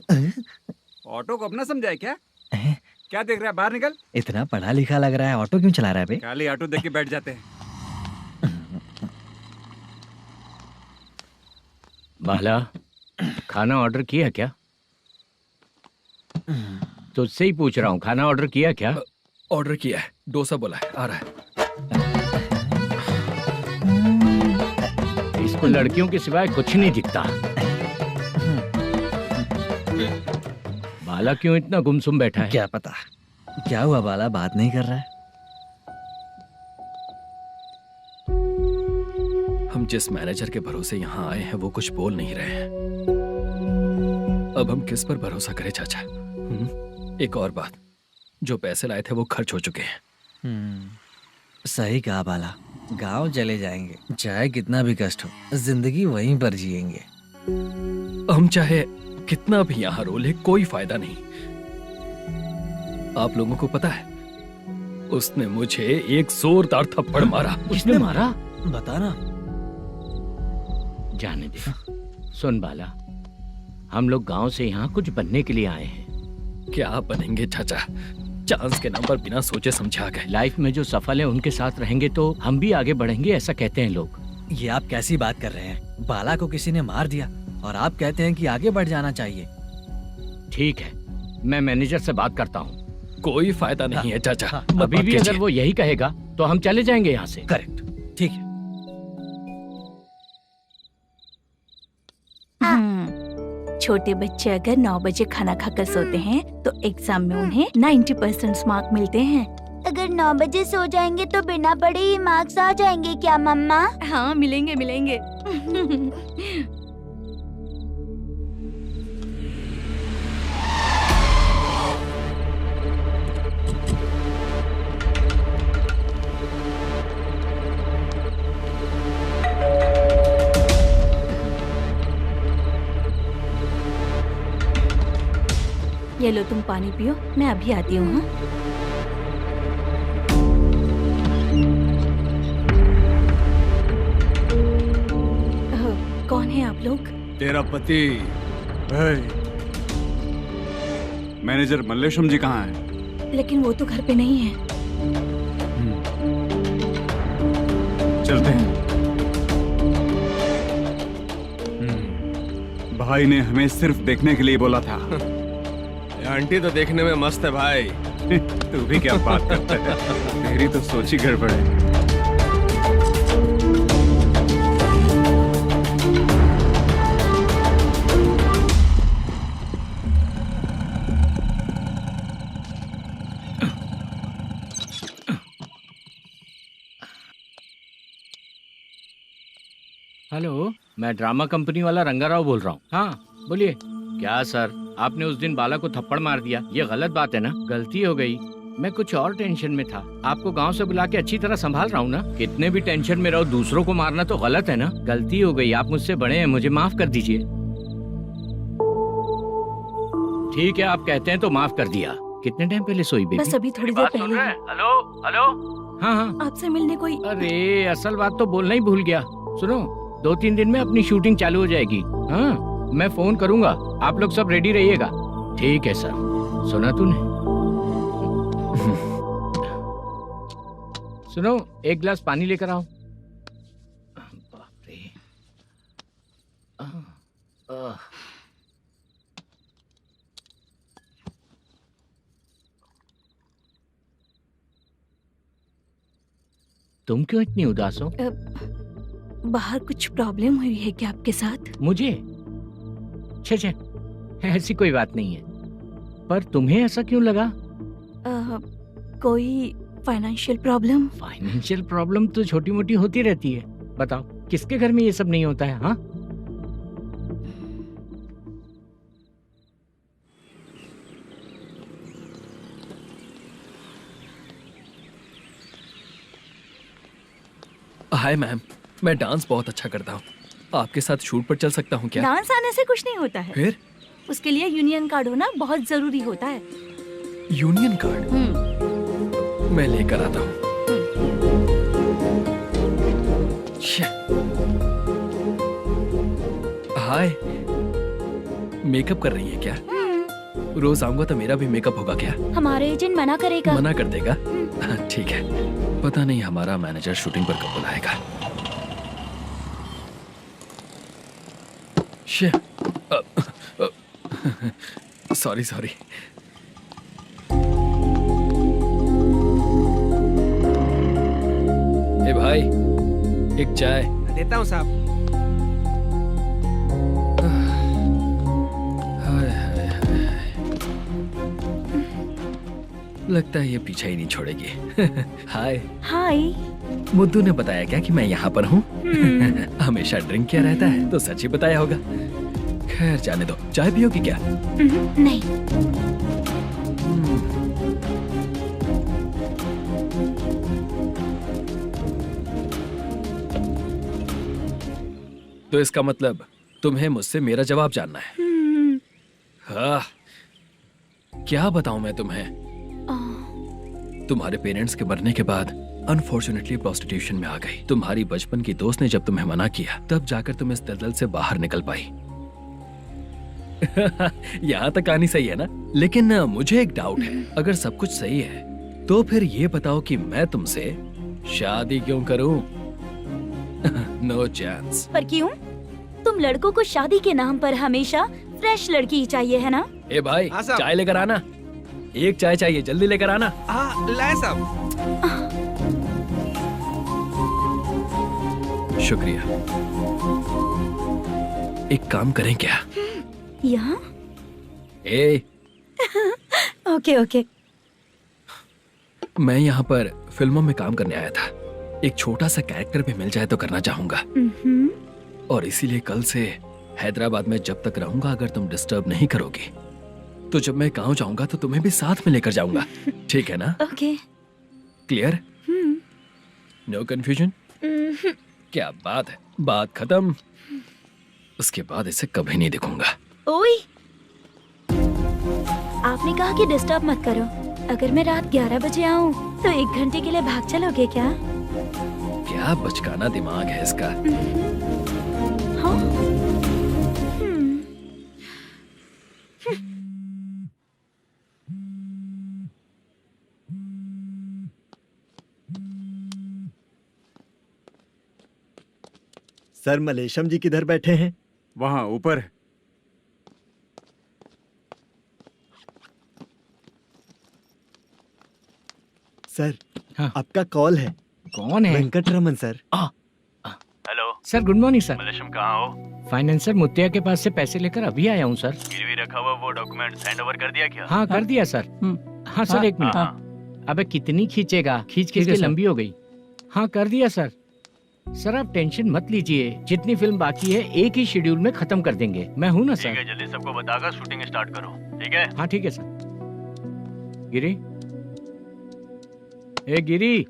ऑटो को अपना समझा है क्या? क्या देख रहा है? बाहर निकल। इतना पढ़ा लिखा लग रहा है, ऑटो क्यों चला रहा है बे? खाली ऑटो देख के बैठ जाते हैं। बाला, खाना ऑर्डर किया क्या? तुझसे ही पूछ रहा हूँ, खाना ऑर्डर किया क्या? ऑर्डर किया है, डोसा बोला है, आ रहा है। इसको लड़कियों के सिवाय कुछ नहीं दिखता। बाला क्यों इतना गुमसुम बैठा है? क्या पता क्या हुआ, बाला बात नहीं कर रहा है। हम जिस मैनेजर के भरोसे यहाँ आए हैं वो कुछ बोल नहीं रहे हैं। अब हम किस पर भरोसा करें चाचा? एक और बात, जो पैसे लाए थे वो खर्च हो चुके हैं। सही कहा बाला, गांव चले जाएंगे, चाहे कितना भी कष्ट हो, जिंदगी वहीं पर जिएंगे। हम चाहे कितना भी यहाँ रो ले, कोई फायदा नहीं। आप लोगों को पता है, उसने मुझे एक जोरदार थप्पड़ मारा। उसने मारा? बताना। जाने दे। सुन बाला, हम लोग गांव से यहाँ कुछ बनने के लिए आए हैं। क्या बनेंगे चाचा, चांस के नाम पर बिना सोचे समझे आ गए। लाइफ में जो सफल है उनके साथ रहेंगे तो हम भी आगे बढ़ेंगे, ऐसा कहते हैं लोग। ये आप कैसी बात कर रहे हैं? बाला को किसी ने मार दिया और आप कहते हैं कि आगे बढ़ जाना चाहिए। ठीक है, मैं मैनेजर से बात करता हूँ। कोई फायदा नहीं है चाचा। अभी भी अगर वो यही कहेगा तो हम चले जाएंगे यहाँ से। करेक्ट, ठीक है। छोटे बच्चे अगर 9 बजे खाना खाकर सोते हैं तो एग्जाम में उन्हें 90% मार्क मिलते हैं। अगर 9 बजे सो जाएंगे तो बिना पढ़े ही मार्क्स आ जाएंगे क्या मम्मा? हाँ, मिलेंगे मिलेंगे। ये लो तुम पानी पियो, मैं अभी आती हूँ। हाँ? कौन है आप लोग? तेरा पति। मैनेजर मल्लेशम जी कहाँ हैं? लेकिन वो तो घर पे नहीं है। चलते हैं। भाई ने हमें सिर्फ देखने के लिए बोला था। आंटी तो देखने में मस्त है भाई। तू भी क्या बात करता है? तेरी तो सोच ही गड़बड़ है। हेलो, मैं ड्रामा कंपनी वाला रंगाराव बोल रहा हूँ। हाँ बोलिए। क्या सर, आपने उस दिन बाला को थप्पड़ मार दिया, ये गलत बात है ना? गलती हो गई, मैं कुछ और टेंशन में था। आपको गांव से बुला के अच्छी तरह संभाल रहा हूँ ना। कितने भी टेंशन में रहो, दूसरों को मारना तो गलत है ना। गलती हो गई, आप मुझसे बड़े हैं, मुझे माफ कर दीजिए। ठीक है, आप कहते हैं तो माफ कर दिया। कितने टाइम पहले सोई बेबी? बस अभी थोड़ी देर पहले। Hello hello. हाँ हाँ, आपसे मिलने कोई। अरे असल बात तो बोलना ही भूल गया। सुनो, 2-3 दिन में अपनी शूटिंग चालू हो जाएगी। हाँ, मैं फोन करूंगा, आप लोग सब रेडी रहिएगा। ठीक है सर। सुना तूने? सुनो, एक गिलास पानी लेकर आओ। बाप रे। तुम क्यों इतनी उदास हो? बाहर कुछ प्रॉब्लम हुई है क्या आपके साथ? मुझे? छे, ऐसी कोई बात नहीं है। पर तुम्हें ऐसा क्यों लगा? कोई फाइनेंशियल प्रॉब्लम? फाइनेंशियल प्रॉब्लम तो छोटी मोटी होती रहती है। बताओ, किसके घर में ये सब नहीं होता है? हाँ, हाय मैम, मैं डांस बहुत अच्छा करता हूँ। आपके साथ शूट पर चल सकता हूँ क्या? डांस आने से कुछ नहीं होता है। फिर? उसके लिए यूनियन कार्ड होना बहुत जरूरी होता है। Union card? मैं लेकर आता हूँ। हाय, मेकअप कर रही है क्या? रोज आऊंगा तो मेरा भी मेकअप होगा क्या? हमारे एजेंट मना करेगा। मना कर देगा? ठीक है, पता नहीं हमारा मैनेजर शूटिंग पर कब बुलाएगा। सॉरी। ए भाई, एक चाय। देता हूँ साहब। लगता है ये पीछा ही नहीं छोड़ेगी। हाय। हाय। मुद्दू ने बताया क्या कि मैं यहाँ पर हूँ? हमेशा ड्रिंक किया रहता है तो सच ही बताया होगा। खैर जाने दो, चाय पियोगी क्या? नहीं। तो इसका मतलब तुम्हें मुझसे मेरा जवाब जानना है? हाँ, क्या बताऊं मैं तुम्हें? तुम्हारे पेरेंट्स के मरने के बाद अनफॉर्चुनेटली प्रोस्टिट्यूशन में आ गई। तुम्हारी बचपन की दोस्त ने जब तुम्हें मना किया, तब जाकर तुम इस दलदल से बाहर निकल पाई। यहाँ तक कहानी सही है ना, लेकिन मुझे एक डाउट है। अगर सब कुछ सही है तो फिर ये बताओ कि मैं तुमसे शादी क्यों करूं? No chance. पर क्यों? तुम लड़कों को शादी के नाम पर हमेशा फ्रेश लड़की ही चाहिए है ना? ए भाई, हाँ साहब। चाय लेकर आना। एक चाय चाहिए, जल्दी लेकर आना। हाँ लाए साहब। शुक्रिया। एक काम करें क्या? यहाँ? ए, ओके ओके। मैं यहाँ पर फिल्मों में काम करने आया था। एक छोटा सा कैरेक्टर भी मिल जाए तो करना चाहूंगा, और इसीलिए कल से हैदराबाद में जब तक रहूंगा, अगर तुम डिस्टर्ब नहीं करोगी तो जब मैं गांव जाऊंगा तो तुम्हें भी साथ में लेकर जाऊंगा। ठीक है ना? ओके। क्लियर? No confusion? क्या बात है, बात खत्म। उसके बाद इसे कभी नहीं दिखूंगा। ओए, आपने कहा कि डिस्टर्ब मत करो। अगर मैं रात 11 बजे आऊँ तो 1 घंटे के लिए भाग चलोगे क्या? क्या बचकाना दिमाग है इसका। हाँ? सर, मलेशम जी किधर बैठे हैं? वहाँ ऊपर है। सर, हाँ। आपका कॉल है। कौन है? Venkataraman sir. Hello sir, good morning sir. Malesham कहाँ हो? फाइनेंसर मुत्तिया के पास से पैसे लेकर अभी आया हूँ सर। गिरवी रखा हुआ वो डॉक्यूमेंट हैंड ओवर कर दिया क्या? हाँ, कर दिया सर। हाँ सर, 1 मिनट। अबे कितनी खींचेगा, खींच खींच के लंबी हो गई। हाँ, कर दिया सर। सर आप टेंशन मत लीजिए, जितनी फिल्म बाकी है एक ही शेड्यूल में खत्म कर देंगे। मैं हूँ ना ठीक सर। है, जल्दी सबको बताकर शूटिंग स्टार्ट करो। ठीक है? हाँ ठीक है सर। गिरी, ए गिरी,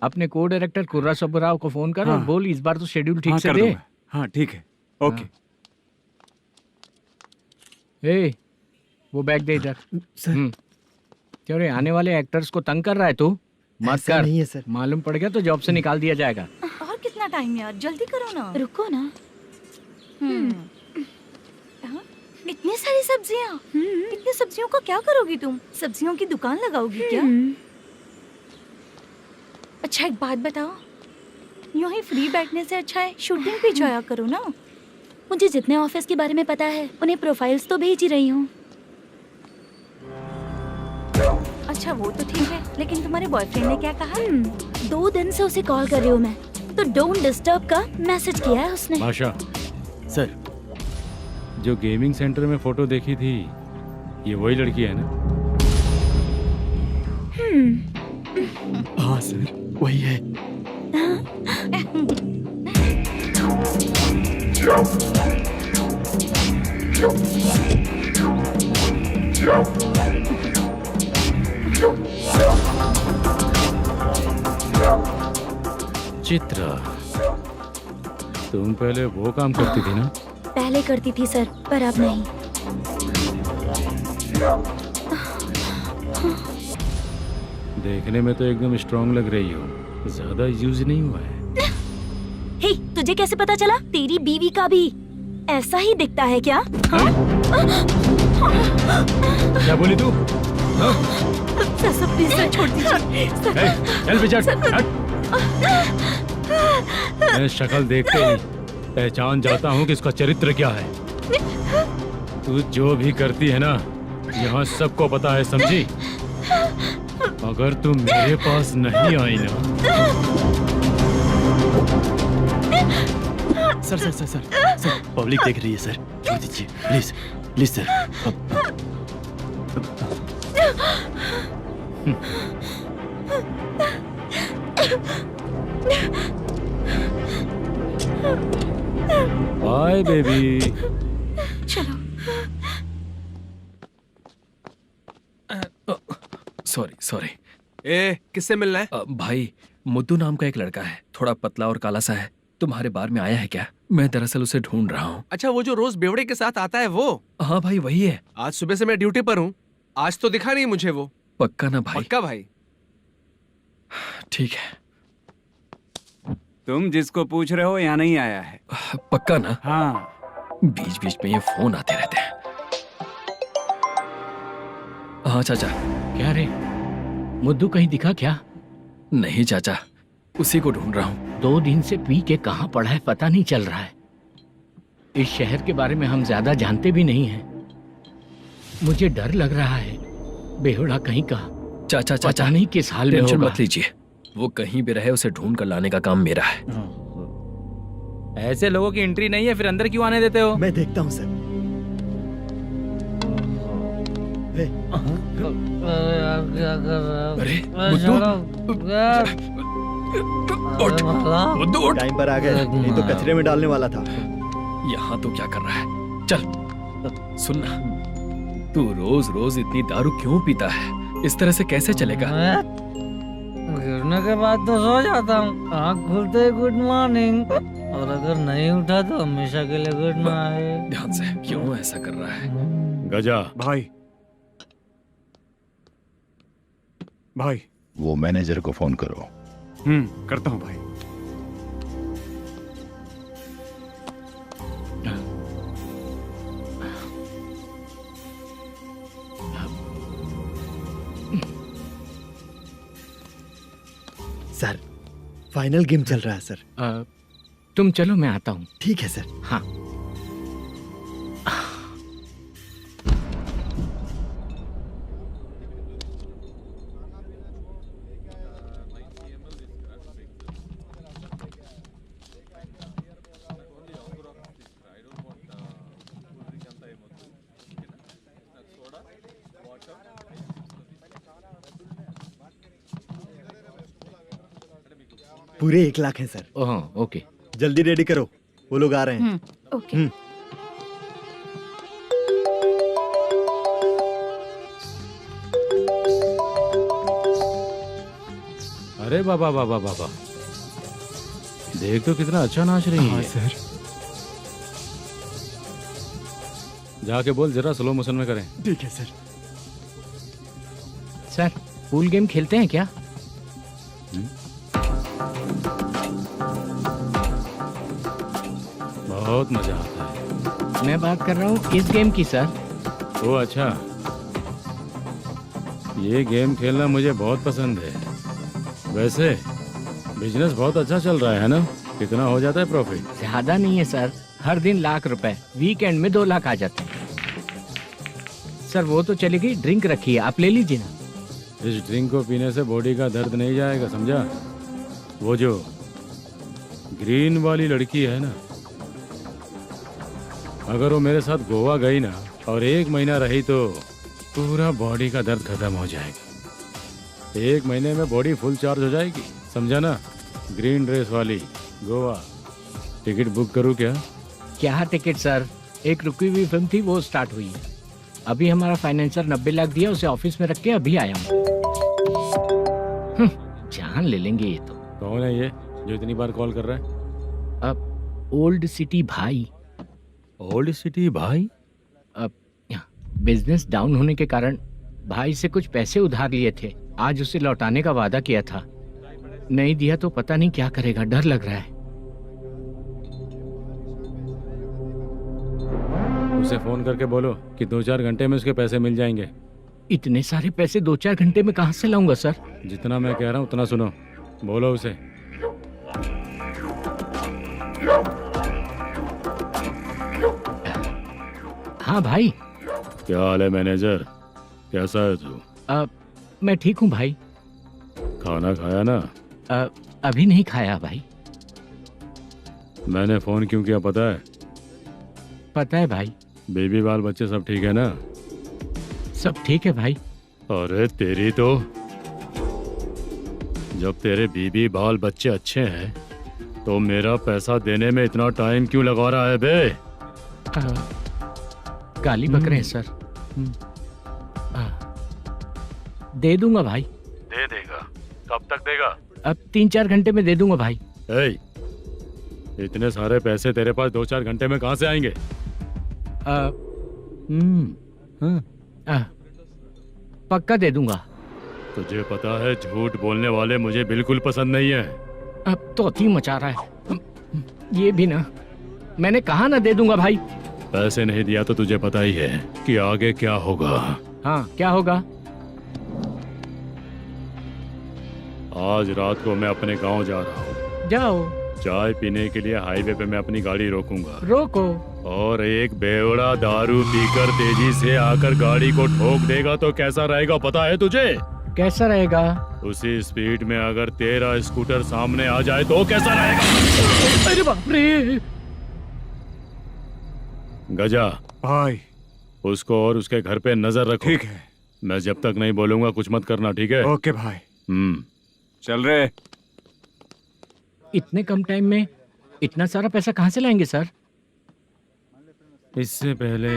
अपने को डायरेक्टर कुर्रा सुब्बराव को फोन कर और हाँ। बोल इस बार तो शेड्यूल ठीक हाँ, से कर दे। दूंगा। हाँ ठीक है, ओके। ए, वो बैग दे इधर। सर। क्यों रे, आने वाले एक्टर्स को तंग कर रहा है तू? मत ऐसा कर। नहीं है सर। मालूम पड़ गया तो जॉब से निकाल दिया जाएगा। और कितना टाइम यार, जल्दी करो ना। रुको ना। हाँ? इतनी सारी सब्जियाँ, इतनी सब्जियों का क्या करोगी तुम? सब्जियों की दुकान लगाओगी क्या? अच्छा एक बात बताओ, यूं ही फ्री बैठने से अच्छा है शूटिंग पे जाया करो ना। मुझे जितने ऑफिस के बारे में पता है उन्हें प्रोफाइल्स तो भेज ही रही हूँ। अच्छा वो तो ठीक है, लेकिन तुम्हारे बॉयफ्रेंड ने क्या कहा? 2 दिन से उसे कॉल कर रही हूँ मैं, तो डोंट डिस्टर्ब का मैसेज किया है उसने। भाषा सर, जो गेमिंग सेंटर में फोटो देखी थी, ये वही लड़की है ना? हाँ सर, वही है। चित्रा, तुम पहले वो काम करती थी ना? पहले करती थी सर, पर अब नहीं। देखने में तो एकदम स्ट्रांग लग रही हो, ज्यादा यूज नहीं हुआ है। हे, तुझे कैसे पता चला? तेरी बीवी का भी ऐसा ही दिखता है क्या? क्या बोली तू? सर प्लीज सर, छोड़ दीजिए। चल बेटा, हट। मैं शक्ल देखते ही पहचान जाता हूँ कि इसका चरित्र क्या है। तू जो भी करती है ना, यहाँ सबको पता है, समझी? अगर तू मेरे पास नहीं आई ना। Sir sir sir sir sir, public देख रही है सर, छोड़ दीजिए please please sir. Bye baby. चलो। Sorry sorry. ए, किससे मिलना है? भाई, मुद्दू नाम का एक लड़का है, थोड़ा पतला और काला सा है। तुम्हारे बार में आया है क्या? मैं दरअसल उसे ढूंढ रहा हूँ। अच्छा, वो जो रोज बेवड़े के साथ आता है वो? हाँ भाई, वही है। आज सुबह से मैं ड्यूटी पर हूँ, आज तो दिखा नहीं मुझे वो। पक्का ना भाई? पक्का भाई। ठीक है। तुम जिसको पूछ रहे हो यहाँ नहीं आया है। पक्का ना? हाँ। बीच बीच में ये फोन आते रहते हैं। हाँ चाचा। क्या रे, मुद्दू कहीं दिखा क्या? नहीं चाचा, उसी को ढूंढ रहा हूँ। 2 दिन से पी के कहाँ पड़ा है पता नहीं चल रहा है। इस शहर के बारे में हम ज्यादा जानते भी नहीं हैं। मुझे डर लग रहा है, बेहुड़ा कहीं का। चाचा चाचा नहीं किस हाल में टेंशन होगा। मत लीजिए, वो कहीं भी रहे उसे ढूंढ कर लाने का काम मेरा है। ऐसे लोगों की एंट्री नहीं है, फिर अंदर क्यों आने देते हो? मैं देखता हूँ सर। क्या कर रहा है? अरे मुद्दू, टाइम पर आ गए, नहीं तो कचरे में डालने वाला था। यहाँ तो क्या कर रहा है? चल सुनना, तू रोज रोज इतनी दारू क्यों पीता है? इस तरह से कैसे चलेगा? गिरने के बाद तो सो जाता हूँ, आँख खुलते ही गुड मॉर्निंग, और अगर नहीं उठा तो हमेशा के लिए गुड नाइट। ध्यान से, क्यों ऐसा कर रहा है? गजा भाई, भाई वो मैनेजर को फोन करो। करता हूँ भाई। सर, फाइनल गेम चल रहा है सर। तुम चलो, मैं आता हूँ। ठीक है सर। हाँ। पूरे 1 लाख हैं सर। ओह, ओके। जल्दी रेडी करो, वो लोग आ रहे हैं। ओके। अरे बाबा बाबा बाबा, देख तो कितना अच्छा नाच रही है। सर। जाके बोल जरा स्लो मोशन में करें। ठीक है सर। सर, पूल गेम खेलते हैं क्या? बहुत मजा आता है। मैं बात कर रहा हूँ इस गेम की सर। ओ अच्छा, ये गेम खेलना मुझे बहुत पसंद है। वैसे बिजनेस बहुत अच्छा चल रहा है ना? कितना हो जाता है प्रॉफिट? ज्यादा नहीं है सर, हर दिन लाख रुपए, वीकेंड में 2 लाख आ जाते हैं। सर वो तो चलेगी, ड्रिंक रखी है, आप ले लीजिए ना। इस ड्रिंक को पीने से बॉडी का दर्द नहीं जाएगा, समझा? वो जो ग्रीन वाली लड़की है ना, अगर वो मेरे साथ गोवा गई ना और 1 महीना रही तो पूरा बॉडी का दर्द खत्म हो जाएगा। 1 महीने में बॉडी फुल चार्ज हो जाएगी, समझा ना? ग्रीन ड्रेस वाली गोवा। टिकट बुक करूं क्या? क्या टिकट सर, एक रुकी हुई फिल्म थी, वो स्टार्ट हुई है। अभी हमारा फाइनेंसर 90 लाख दिया, उसे ऑफिस में रख के अभी आया हूँ। जान ले लेंगे ये तो। कौन है ये जो इतनी बार कॉल कर रहा है? अब ओल्ड सिटी भाई। ओल्ड सिटी भाई? अब बिजनेस डाउन होने के कारण भाई से कुछ पैसे उधार लिए थे, आज उसे लौटाने का वादा किया था। नहीं दिया तो पता नहीं क्या करेगा, डर लग रहा है। उसे फोन करके बोलो कि 2-4 घंटे में उसके पैसे मिल जाएंगे। इतने सारे पैसे 2-4 घंटे में कहाँ से लाऊंगा सर? जितना मैं कह रहा हूँ उतना सुनो, बोलो उसे। हाँ भाई। क्या हाल है मैनेजर, कैसा है तू? मैं ठीक हूँ भाई। खाना खाया ना? अभी नहीं खाया भाई। मैंने फोन क्यों किया पता है? पता है भाई। बेबी बाल बच्चे सब ठीक है ना? सब ठीक है भाई। अरे तेरी तो, जब तेरे बीबी बाल बच्चे अच्छे हैं तो मेरा पैसा देने में इतना टाइम क्यों लगा रहा है बे? गाली बक रहे हैं सर। दे दूंगा भाई। दे देगा? कब तक देगा? अब 3-4 घंटे में दे दूंगा भाई। इतने सारे पैसे तेरे पास 2-4 घंटे में कहाँ से आएंगे? पक्का दे दूंगा। तुझे पता है झूठ बोलने वाले मुझे बिल्कुल पसंद नहीं है। अब तोती मचा रहा है ये भी ना। मैंने कहा ना दे दूंगा भाई। पैसे नहीं दिया तो तुझे पता ही है कि आगे क्या होगा। हाँ क्या होगा? आज रात को मैं अपने गांव जा रहा हूँ। जाओ। चाय पीने के लिए हाईवे पे मैं अपनी गाड़ी रोकूंगा। रोको। और एक बेवड़ा दारू पीकर तेजी से आकर गाड़ी को ठोक देगा तो कैसा रहेगा पता है तुझे? कैसा रहेगा? उसी स्पीड में अगर तेरा स्कूटर सामने आ जाए तो कैसा रहेगा? अरे बाप रे। गजा भाई, उसको और उसके घर पे नजर रखो। ठीक है। मैं जब तक नहीं बोलूंगा कुछ मत करना, ठीक है? ओके भाई। चल रहे। इतने कम टाइम में इतना सारा पैसा कहाँ से लाएंगे सर? इससे पहले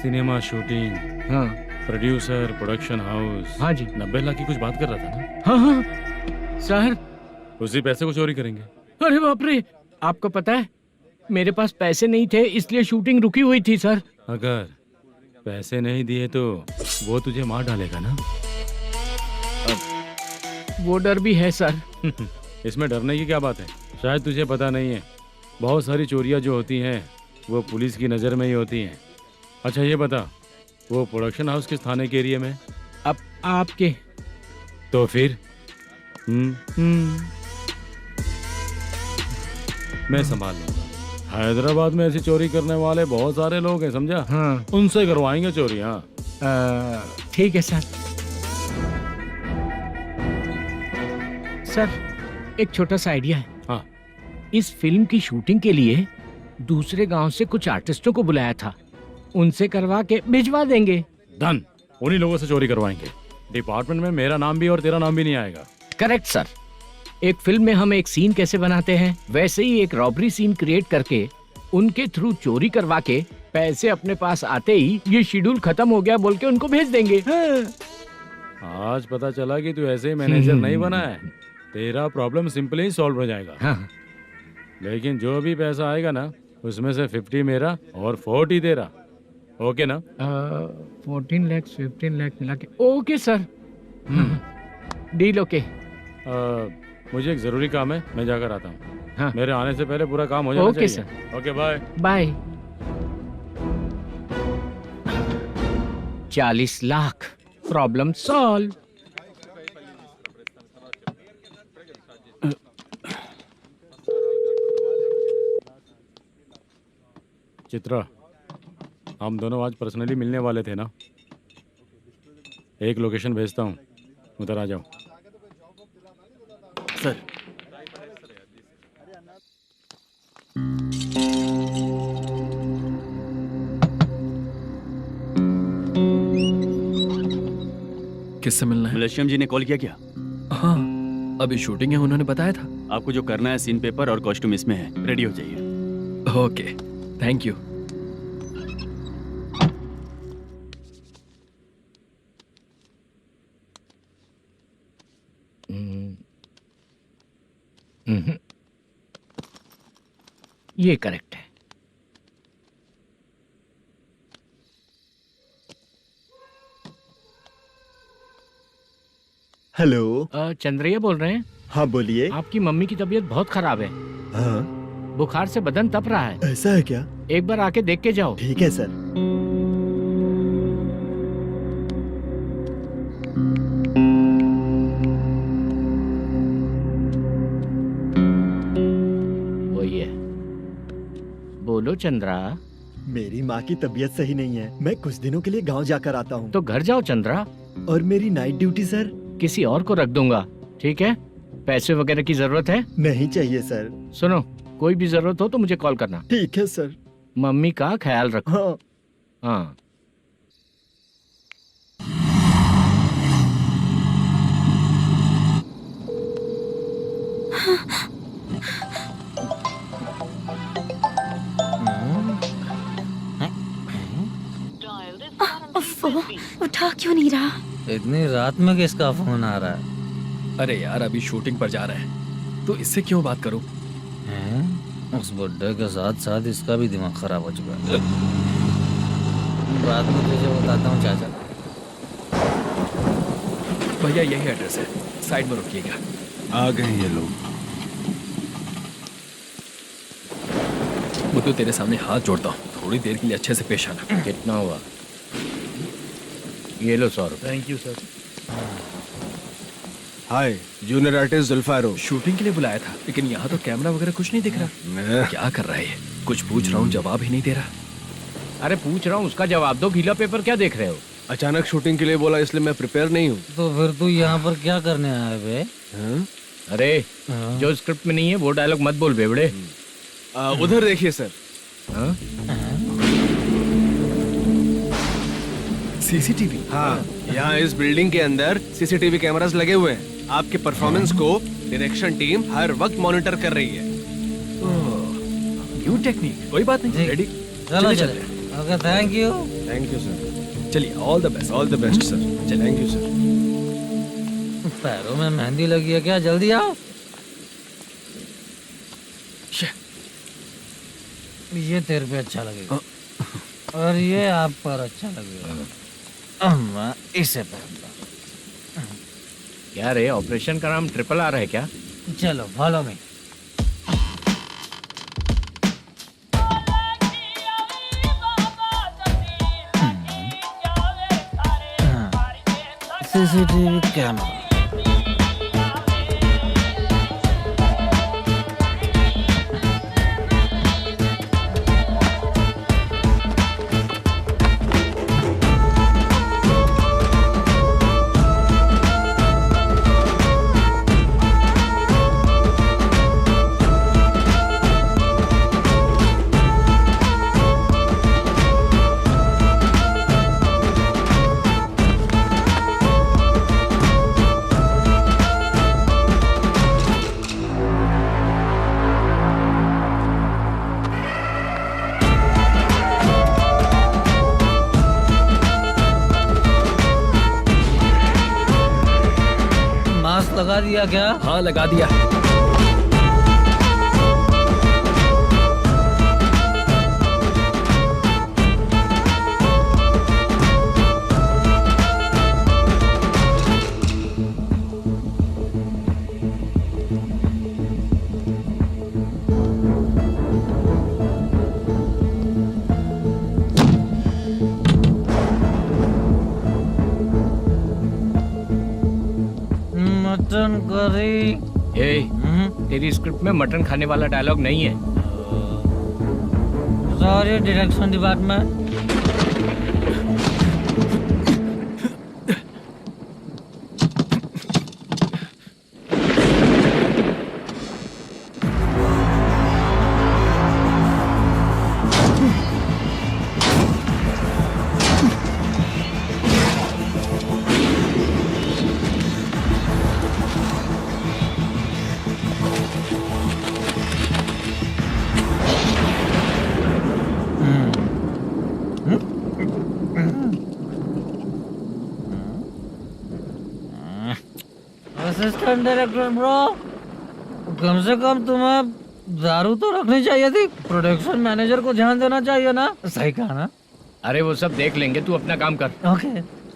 सिनेमा शूटिंग, हाँ, प्रोड्यूसर, प्रोडक्शन हाउस, हाँ जी, 90 लाख की कुछ बात कर रहा था ना? हाँ हाँ सर। उसी पैसे को चोरी करेंगे। अरे बाप रे, आपको पता है मेरे पास पैसे नहीं थे इसलिए शूटिंग रुकी हुई थी सर। अगर पैसे नहीं दिए तो वो तुझे मार डालेगा ना? वो डर भी है सर। इसमें डरने की क्या बात है? शायद तुझे पता नहीं है, बहुत सारी चोरियां जो होती हैं वो पुलिस की नज़र में ही होती हैं। अच्छा ये बता, वो प्रोडक्शन हाउस किस थाने के एरिया में? अब आपके। तो फिर मैं संभाल लूंगा। हैदराबाद में ऐसी चोरी करने वाले बहुत सारे लोग हैं, समझा? हाँ। उनसे करवाएंगे चोरी। हाँ ठीक है सर। सर एक छोटा सा आइडिया है। हाँ। इस फिल्म की शूटिंग के लिए दूसरे गांव से कुछ आर्टिस्टों को बुलाया था, उनसे करवा के भिजवा देंगे। डन, उन्हीं लोगों से चोरी करवाएंगे। डिपार्टमेंट में मेरा नाम भी और तेरा नाम भी नहीं आएगा। Correct sir. एक फिल्म में हम एक सीन कैसे बनाते हैं वैसे ही एक रॉबरी सीन क्रिएट करके उनके थ्रू चोरी करवा के पैसे अपने पास आते ही ये शेड्यूल खत्म हो गया बोल के उनको भेज देंगे। आज पता चला कि तू ऐसे मैनेजर नहीं बना है। तेरा प्रॉब्लम सिंपली ही सॉल्व हो जाएगा। हाँ। लेकिन जो भी पैसा आएगा ना उसमें से 50 मेरा और 40 तेरा। ओके ना? 14 लाख 15 लाख मिला के। Okay sir. Deal okay. मुझे एक जरूरी काम है, मैं जाकर आता हूँ। हाँ। मेरे आने से पहले पूरा काम हो जाना ओके चाहिए। Sir. Okay bye. Bye. 40 lakh, problem solve. Chitra, हम दोनों आज पर्सनली मिलने वाले थे ना? एक लोकेशन भेजता हूँ, उधर आ जाओ। सर। किससे मिलना है? मलेशियम जी ने कॉल किया क्या? हाँ, अभी शूटिंग है, उन्होंने बताया था। आपको जो करना है सीन पेपर और कॉस्ट्यूम इसमें है, रेडी हो जाइए। Okay, thank you. ये करेक्ट है। हेलो। चंद्रैया बोल रहे हैं? हाँ बोलिए। आपकी मम्मी की तबीयत बहुत खराब है। हाँ। बुखार से बदन तप रहा है। ऐसा है क्या? एक बार आके देख के जाओ। ठीक है सर। वही है। बोलो चंद्रा। मेरी माँ की तबीयत सही नहीं है, मैं कुछ दिनों के लिए गांव जाकर आता हूँ। तो घर जाओ चंद्रा। और मेरी नाइट ड्यूटी सर? किसी और को रख दूंगा, ठीक है? पैसे वगैरह की जरूरत है? नहीं चाहिए सर। सुनो, कोई भी जरूरत हो तो मुझे कॉल करना। ठीक है सर। मम्मी का ख्याल रखो। हाँ। हाँ। उठा क्यों नहीं रहा? इतनी रात में किसका फोन आ रहा है? अरे यार, अभी शूटिंग पर जा रहे हैं तो इससे क्यों बात करूं? उस बुड्ढे के साथ साथ इसका भी दिमाग खराब हो चुका है। बाद में तुझे बताता हूँ चाचा। भैया यही एड्रेस है, साइड में रुकिएगा। आ गए ये लोग। मुझे तेरे सामने हाथ जोड़ता हूँ, थोड़ी देर के लिए अच्छे से पेश आना। कितना हुआ? ये लो 100 रुपए। Thank you sir. Hi, junior artist Zulfar हो। शूटिंग के लिए बुलाया था, लेकिन यहाँ तो कैमरा वगैरह कुछ नहीं दिख रहा। क्या कर रहा है ये? कुछ पूछ रहा हूँ, जवाब ही नहीं दे रहा। अरे पूछ रहा हूँ, उसका जवाब दो। गीला पेपर क्या देख रहे हो? अचानक शूटिंग के लिए बोला, इसलिए मैं प्रिपेयर नहीं हूँ। तो फिर तू यहाँ पर क्या करने आया बे? अरे जो स्क्रिप्ट में नहीं है वो डायलॉग मत बोल बेवड़े। उधर देखिए सर। सीसीटीवी? हाँ, यहाँ इस बिल्डिंग के अंदर सीसीटीवी कैमरास लगे हुए हैं। आपके परफॉर्मेंस को डायरेक्शन टीम हर वक्त मॉनिटर कर रही है। न्यू टेक्निक, कोई बात नहीं। रेडी? चलो चले। Okay, thank you. Thank you sir. चलिए, all the best. All the best sir. Thank you sir. पैरों में मेहंदी लगी है क्या? जल्दी आओ। ये तेरे पे अच्छा लगेगा और ये आप पर अच्छा लगेगा। मैं इसे पहनता। क्या रे, ऑपरेशन का नाम ट्रिपल आर है क्या? चलो फॉलो मी। CCTV camera. लगा दिया क्या? हाँ, लगा दिया। Mutton curry. तेरी स्क्रिप्ट में मटन खाने वाला डायलॉग नहीं है। Sorry direction department. Assistant director bro, कम से कम तुम्हें दारू तो रखनी चाहिए थी। प्रोडक्शन मैनेजर को ध्यान देना चाहिए ना। सही कहा ना? अरे वो सब देख लेंगे, तू अपना काम कर। ओके।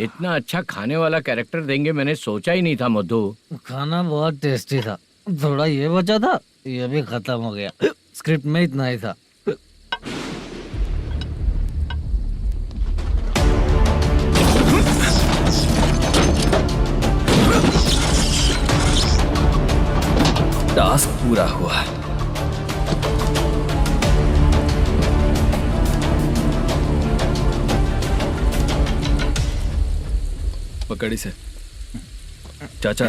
इतना अच्छा खाने वाला कैरेक्टर देंगे मैंने सोचा ही नहीं था मधु। खाना बहुत टेस्टी था। थोड़ा ये बचा था, ये भी खत्म हो गया। स्क्रिप्ट में इतना ही था। टास्क पूरा हुआ। पकड़ी से। चाचा,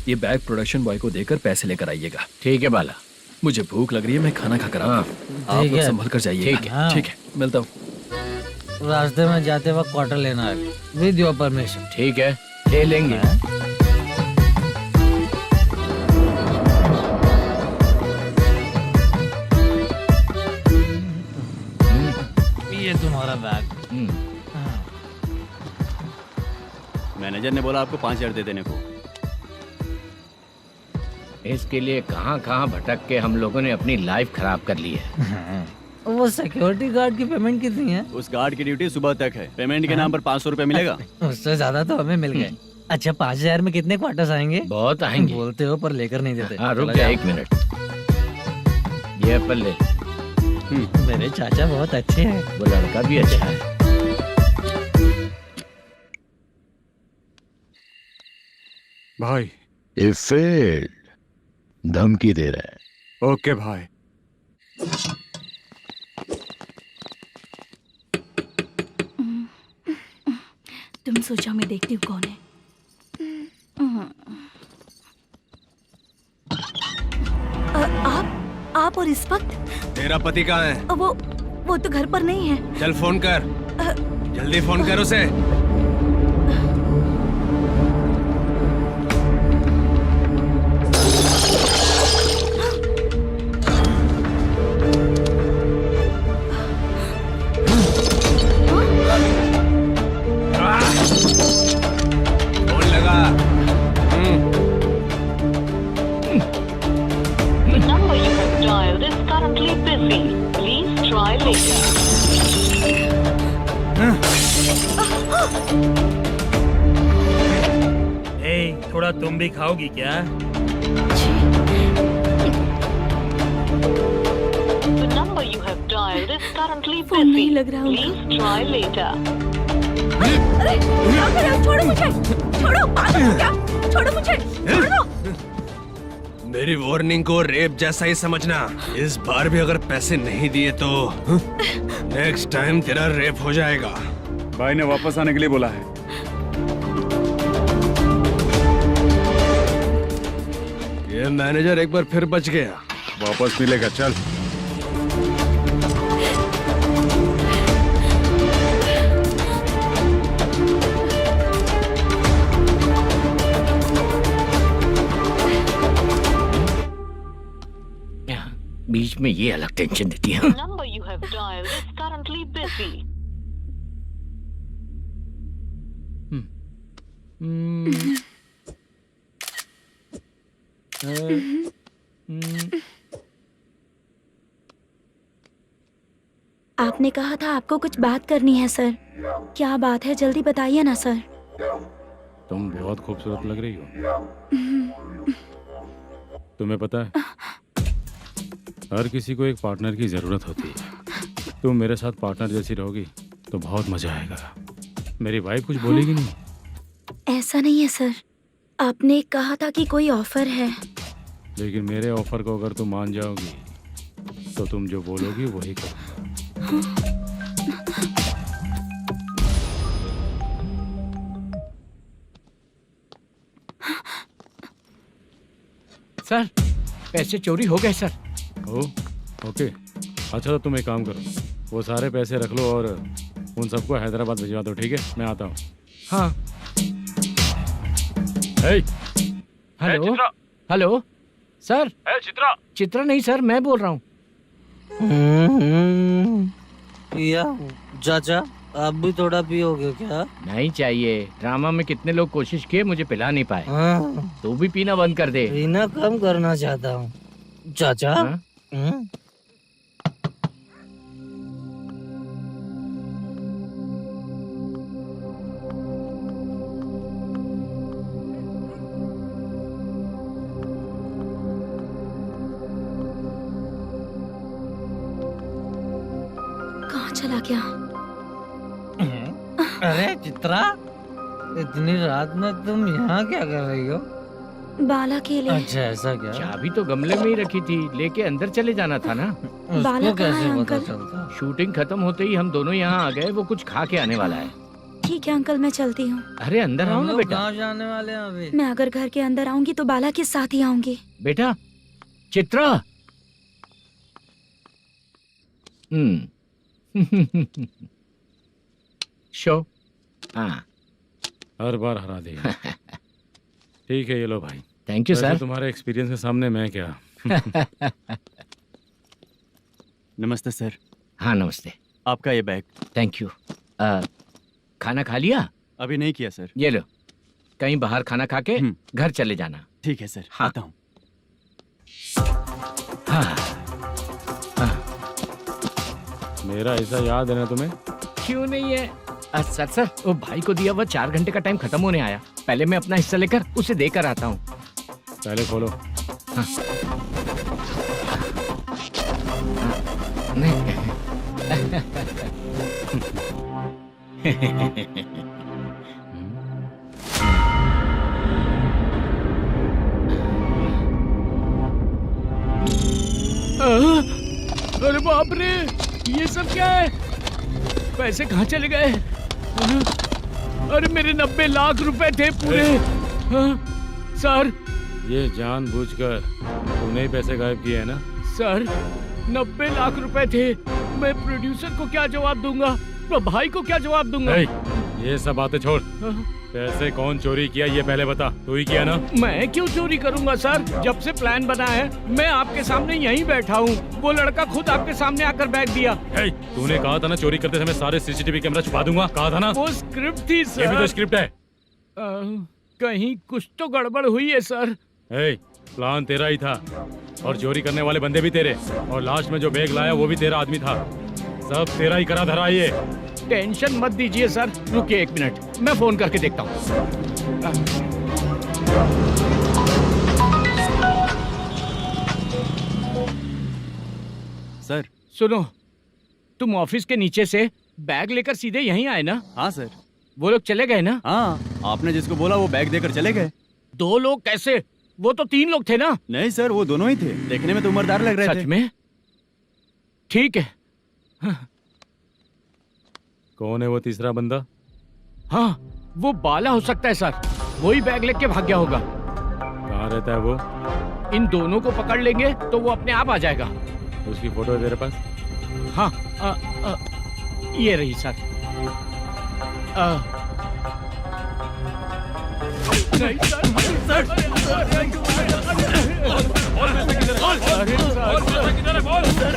ये बैग प्रोडक्शन बॉय को देकर पैसे लेकर आइएगा। ठीक है बाला। मुझे भूख लग रही है, मैं खाना खाकर आता हूँ। आप लोग संभल कर जाइए। ठीक है। ठीक है, मिलता हूँ। रास्ते में जाते वक्त क्वार्टर लेना है, विद योर परमिशन। ठीक है, ले लेंगे। ये तुम्हारा बैग। मैनेजर ने बोला आपको 5,000 दे देने को। इसके लिए कहाँ कहाँ भटक के हम लोगों ने अपनी लाइफ खराब कर ली है। वो सिक्योरिटी गार्ड की पेमेंट कितनी है? उस गार्ड की ड्यूटी सुबह तक है। पेमेंट के नाम पर 500 रुपए मिलेगा। उससे ज्यादा तो हमें मिल गए। अच्छा 5000 में कितने क्वार्टर्स आएंगे? बहुत आएंगे। बोलते हो पर लेकर नहीं देते। हाँ रुक जा 1 मिनट, ये एप्पल ले। मेरे चाचा बहुत अच्छे हैं। वो लड़का भी अच्छा है। भाई ये फेल्ड, धमकी दे रहा है। ओके भाई। तुम सोचो मैं देखती हूँ कौन है। आप और इस वक्त? तेरा पति कहाँ है? वो तो घर पर नहीं है। चल फोन कर, जल्दी फोन कर उसे। फोन लगा। number you have dialed is currently busy. Please try later. थोड़ा तुम भी खाओगी क्या? The number you have dialed is currently busy. Please try later. अरे छोड़ो मुझे, छोड़ो, पागल हो क्या? छोड़ो मुझे, छोड़ो। मेरी वार्निंग को रेप जैसा ही समझना। इस बार भी अगर पैसे नहीं दिए तो नेक्स्ट टाइम तेरा रेप हो जाएगा। भाई ने वापस आने के लिए बोला है। ये मैनेजर एक बार फिर बच गया। वापस मिलेगा, चल। बीच में ये अलग टेंशन देती है। Number you have dialed is currently busy. आपने कहा था आपको कुछ बात करनी है सर। क्या बात है, जल्दी बताइए ना सर। तुम बहुत खूबसूरत लग रही हो। तुम्हें पता है, हर किसी को एक पार्टनर की जरूरत होती है। तुम मेरे साथ पार्टनर जैसी रहोगी तो बहुत मजा आएगा। मेरी वाइफ कुछ बोलेगी नहीं? ऐसा नहीं है सर, आपने कहा था कि कोई ऑफर है। लेकिन मेरे ऑफर को अगर तुम मान जाओगी तो तुम जो बोलोगी वही करो। सर पैसे चोरी हो गए सर। ओके, अच्छा तो तुम एक काम करो, वो सारे पैसे रख लो और उन सबको हैदराबाद भिजवा दो, ठीक है? मैं आता हूँ। हाँ। Hello hello sir. Chitra? Chitra नहीं सर, मैं बोल रहा हूँ। या चाचा आप भी थोड़ा पियोगे क्या? नहीं चाहिए। ड्रामा में कितने लोग कोशिश किए, मुझे पिला नहीं पाए। तू भी पीना बंद कर दे। पीना कम करना चाहता हूँ चाचा। कहाँ चला गया? अरे चित्रा, इतनी रात में तुम यहाँ क्या कर रही हो? बाला के लिए। अच्छा ऐसा क्या? चाबी तो गमले में ही रखी थी, लेके अंदर चले जाना था ना। बाला उसको कहाँ है कैसे पता अंकल? चलता? शूटिंग खत्म होते ही हम दोनों यहाँ आ गए। वो कुछ खा के आने वाला है। ठीक है अंकल, मैं चलती हूँ। अरे अंदर आओ हम ना लोग बेटा। कहाँ जाने वाले हैं अभी? मैं अगर घर के अंदर आऊंगी तो बाला के साथ ही आऊंगी। बेटा चित्रा। शो। हाँ हर बार हरा देगा। ठीक है, ये लो भाई। Thank you sir. तुम्हारे एक्सपीरियंस के सामने मैं क्या। नमस्ते सर। हाँ नमस्ते। आपका ये बैग। Thank you. खाना खा लिया? अभी नहीं किया सर। ये लो, कहीं बाहर खाना खा के घर चले जाना। ठीक है सर, हाँ। आता हूँ। मेरा ऐसा याद है ना तुम्हें? क्यों नहीं है? सर वो भाई को दिया हुआ 4 घंटे का टाइम खत्म होने आया। पहले मैं अपना हिस्सा लेकर उसे देकर आता हूँ। पहले खोलो। हाँ। अरे बाप रे, ये सब क्या है? पैसे कहाँ चले गए? अरे मेरे 90 लाख रुपए थे पूरे। सर, ये जानबूझकर तूने ही पैसे गायब किए हैं ना? सर 90 लाख रुपए थे। मैं प्रोड्यूसर को क्या जवाब दूंगा? तो भाई को क्या जवाब दूंगा? ये सब बातें छोड़। पैसे कौन चोरी किया ये पहले बता। तू ही किया ना? मैं क्यों चोरी करूंगा सर? जब से प्लान बना है मैं आपके सामने यहीं बैठा हूँ। वो लड़का खुद आपके सामने आकर बैग दिया। तूने कहा था ना चोरी करते समय सारे सीसीटीवी कैमरा छुपा दूंगा। कहा था ना? वो स्क्रिप्ट थी सर। ये भी तो स्क्रिप्ट है। कहीं कुछ तो गड़बड़ हुई है सर। प्लान तेरा ही था और चोरी करने वाले बंदे भी तेरे, और लास्ट में जो बैग लाया वो भी तेरा आदमी था। सब तेरा ही करा धरा। ये टेंशन मत दीजिए सर। रुकिए 1 मिनट, मैं फोन करके देखता हूँ। सर सुनो, तुम ऑफिस के नीचे से बैग लेकर सीधे यहीं आए ना? हाँ सर। वो लोग चले गए ना? हाँ, आपने जिसको बोला वो बैग देकर चले गए। 2 लोग कैसे? वो तो 3 लोग थे ना? नहीं सर, वो दोनों ही थे। देखने में तो उम्रदार लग रहे थे। सच में? ठीक है। कौन है वो तीसरा बंदा? हाँ, वो बाला हो सकता है सर। वही बैग लेके भाग गया होगा। कहाँ रहता है वो? इन दोनों को पकड़ लेंगे तो वो अपने आप आ जाएगा। उसकी फोटो है तेरे पास? हाँ, ये रही सर। नहीं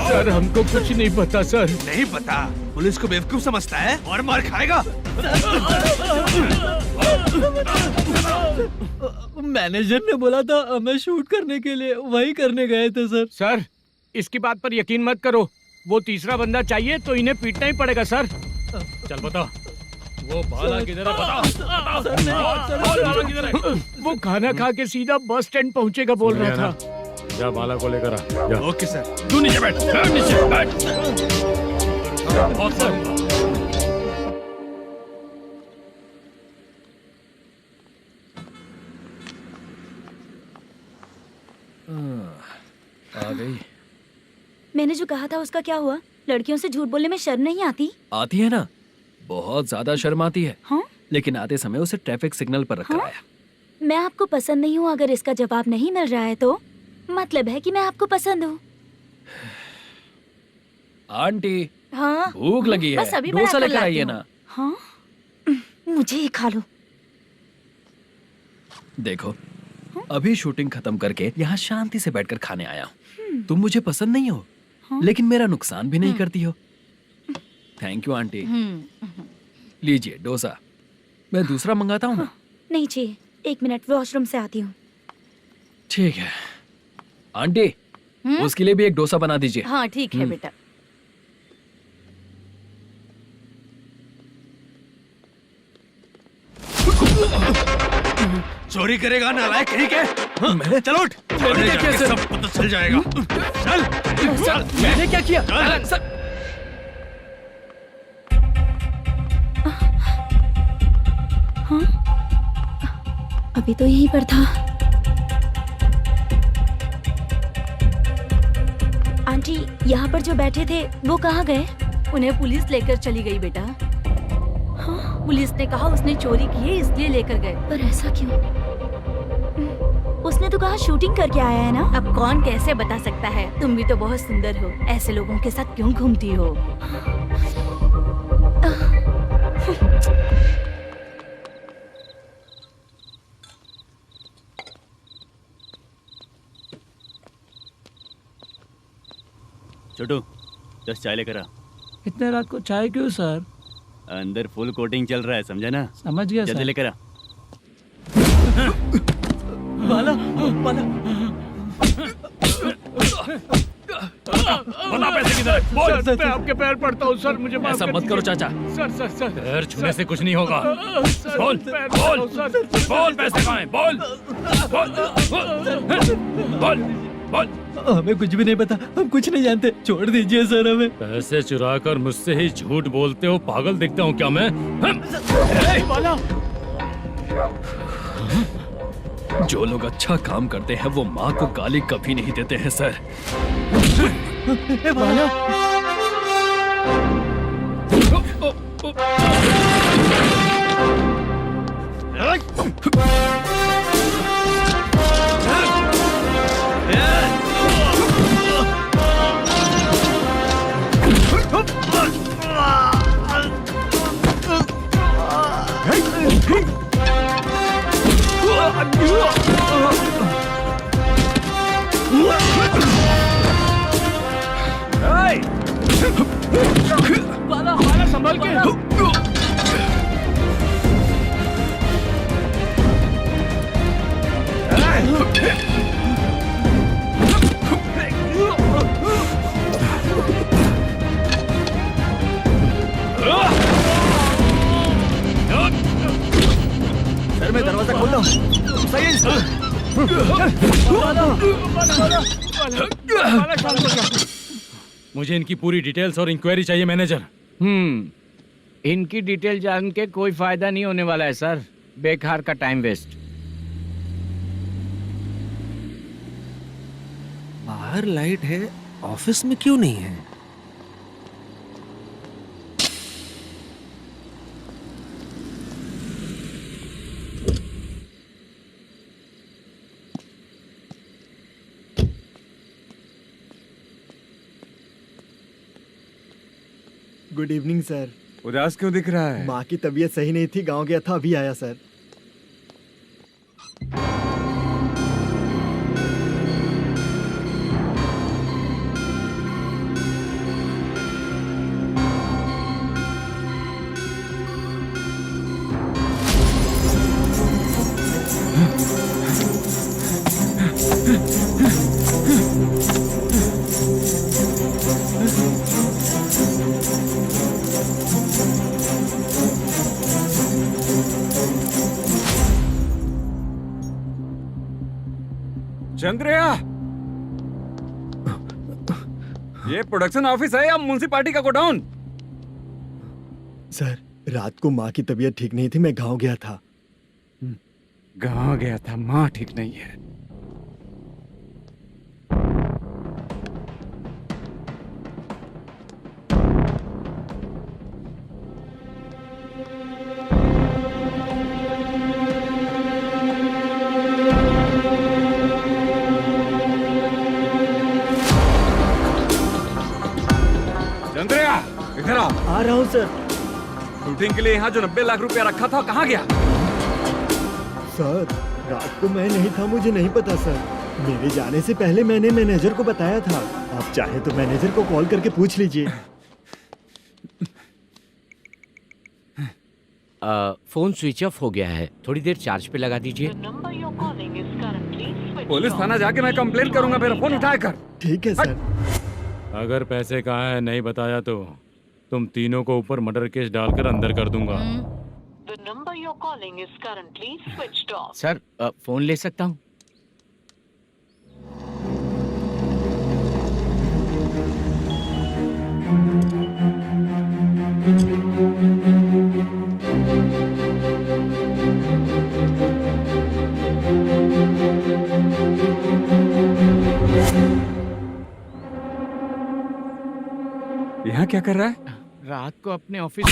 सर, हमको कुछ नहीं पता सर। नहीं पता? पुलिस को बेवकूफ समझता है और मार खाएगा। मैनेजर ने बोला था हमें शूट करने के लिए, वही करने गए थे सर। सर, इसकी बात पर यकीन मत करो। वो तीसरा बंदा चाहिए तो इन्हें पीटना ही पड़ेगा सर। चल बता, वो बाला किधर है? बता। वो खाना खा के सीधा बस स्टैंड पहुंचेगा बोल रहा था। जा बाला को लेकर आ। जा। Okay sir. तू नीचे बैठ। नीचे बैठ। आ गई। मैंने जो कहा था उसका क्या हुआ? लड़कियों से झूठ बोलने में शर्म नहीं आती? आती है ना, बहुत ज्यादा शर्म आती है। हाँ? लेकिन आते समय उसे ट्रैफिक सिग्नल पर रखा आया। मैं आपको पसंद नहीं हूँ अगर इसका जवाब नहीं मिल रहा है तो मतलब है कि मैं आपको पसंद हूँ। आंटी, हाँ? भूख लगी है, बस अभी डोसा बना कर लेकर लाती आइए हूँ। ना। हाँ? मुझे ही खा लो। देखो, अभी शूटिंग खत्म करके यहाँ शांति से बैठकर खाने आया हूँ। तुम मुझे पसंद नहीं हो, लेकिन मेरा नुकसान भी नहीं करती हो। Thank you aunty. लीजिए डोसा। मैं दूसरा मंगाता हूँ ना? नहीं चाहिए, 1 मिनट, वॉशरूम से आती हूँ। ठीक है आंटी, उसके लिए भी एक डोसा बना दीजिए। हाँ ठीक है बेटा। चोरी करेगा नालायक कहीं के? चलो उठ। मैंने क्या किया? सब पता चल जाएगा। चल। सर, मैंने क्या किया? सर, हाँ? अभी तो यहीं पर था। आंटी, यहाँ पर जो बैठे थे वो कहाँ गए? उन्हें पुलिस लेकर चली गई बेटा। हाँ? पुलिस ने कहा उसने चोरी की है इसलिए लेकर गए। पर ऐसा क्यों? उसने तो कहा शूटिंग करके आया है ना। अब कौन कैसे बता सकता है? तुम भी तो बहुत सुंदर हो, ऐसे लोगों के साथ क्यों घूमती हो? छोटू, 10 चाय लेकर आ। इतने रात को चाय क्यों सर? अंदर फुल कोटिंग चल रहा है, समझा ना? समझ गया जल्दी सर। लेकर आ। बाला, बाला। बता पैसे किधर है? बोल। सर, मैं आपके पैर पड़ता हूँ सर, मुझे माफ ऐसा कर मत करो दीजिए। चाचा। सर पैर छूने से कुछ नहीं होगा। सर, बोल पैर बोल पड़ता हूँ, सर। बोल पैसे कहाँ हैं? बोल बोल बोल बोल। हमें कुछ भी नहीं पता, हम कुछ नहीं जानते, छोड़ दीजिए सर हमें। पैसे चुरा कर मुझसे ही झूठ बोलते हो, पागल दिखता हूँ क्या मैं? जो लोग अच्छा काम करते हैं वो माँ को गाली कभी नहीं देते हैं सर। बाला संभाल के। सर मैं दरवाजा खोलता हूँ। सही है मुझे इनकी पूरी डिटेल्स और इंक्वायरी चाहिए मैनेजर। इनकी डिटेल जान के कोई फायदा नहीं होने वाला है सर, बेकार का टाइम वेस्ट। बाहर लाइट है, ऑफिस में क्यों नहीं है? Good evening sir. उदास क्यों दिख रहा है? माँ की तबीयत सही नहीं थी, गांव गया था, अभी आया सर। चंद्रया, ये प्रोडक्शन ऑफिस है या म्युनिसिपालिटी का गोडाउन? सर रात को माँ की तबीयत ठीक नहीं थी, मैं गांव गया था। गांव गया था, माँ ठीक नहीं है। चंद्रया, इधर आओ। आ रहा हूँ सर। शूटिंग के लिए यहाँ जो 90 लाख रुपया रखा था कहाँ गया? सर रात को मैं नहीं था, मुझे नहीं पता सर। मेरे जाने से पहले मैंने मैनेजर को बताया था। आप चाहे तो मैनेजर को कॉल करके पूछ लीजिए। फोन स्विच ऑफ हो गया है, थोड़ी देर चार्ज पे लगा दीजिए। पुलिस थाना जाके मैं कंप्लेंट करूंगा, मेरा फोन उठाया कर। ठीक है सर। अगर पैसे कहाँ है नहीं बताया तो तुम तीनों को ऊपर मर्डर केस डालकर अंदर कर दूंगा। सर फोन ले सकता हूँ? यहाँ क्या कर रहा है? रात को अपने ऑफिस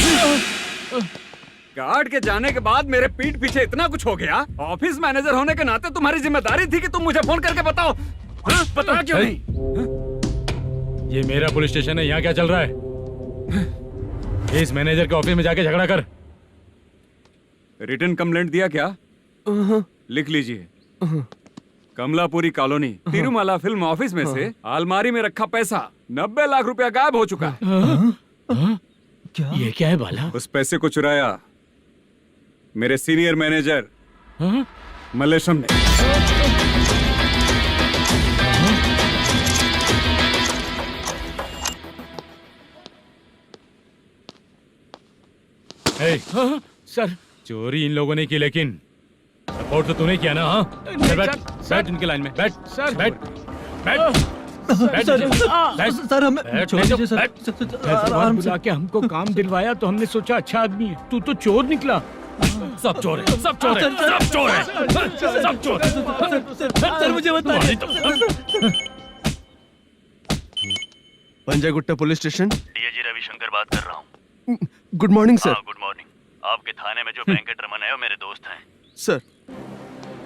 गार्ड के जाने के बाद मेरे पीठ पीछे इतना कुछ हो गया। ऑफिस मैनेजर होने के नाते तुम्हारी जिम्मेदारी थी कि तुम मुझे फोन करके बताओ। हाँ? बता क्यों नहीं? ये मेरा पुलिस स्टेशन है, यहाँ क्या चल रहा है? इस मैनेजर के ऑफिस में जाके झगड़ा कर। रिटन कंप्लेंट दिया क्या? लिख लीजिए। Kamalapuri colony, Tirumala film office में से अलमारी में रखा पैसा 90 लाख रुपया गायब हो चुका है। क्या? ये क्या है बाला? उस पैसे को चुराया मेरे सीनियर मैनेजर मल्लेशम ने। सर चोरी इन लोगों ने की, लेकिन सपोर्ट तो तूने किया ना? हाँ बैठ बैठ इनके लाइन में बैठ सर, बैठ बैठ सर हमें छोड़ दीजिए सर। आराम बुला के हमको काम दिलवाया तो हमने सोचा अच्छा आदमी है, तू तो चोर निकला। सब चोर है, सब चोर है, सब चोर है, सब चोर है। सर मुझे बताइए। Panjagutta police station. DIG Ravishankar बात कर रहा हूँ। Good morning sir. Good morning. आपके थाने में जो वेंकटरमन है वो मेरे दोस्त हैं। सर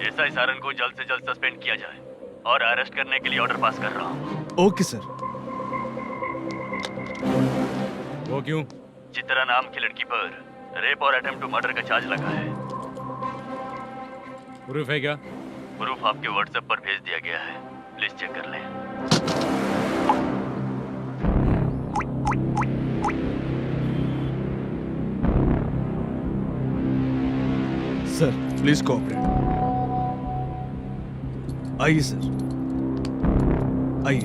एसआई सारन को जल्द से जल्द सस्पेंड किया जाए और अरेस्ट करने के लिए ऑर्डर पास कर रहा हूँ। Okay sir. वो क्यों? चित्रा नाम की लड़की पर रेप और अटेम्प्ट टू मर्डर का चार्ज लगा है। प्रूफ है क्या? प्रूफ आपके व्हाट्सएप पर भेज दिया गया है, प्लीज चेक कर लें। Sir please cooperate. आइए सर, आइए।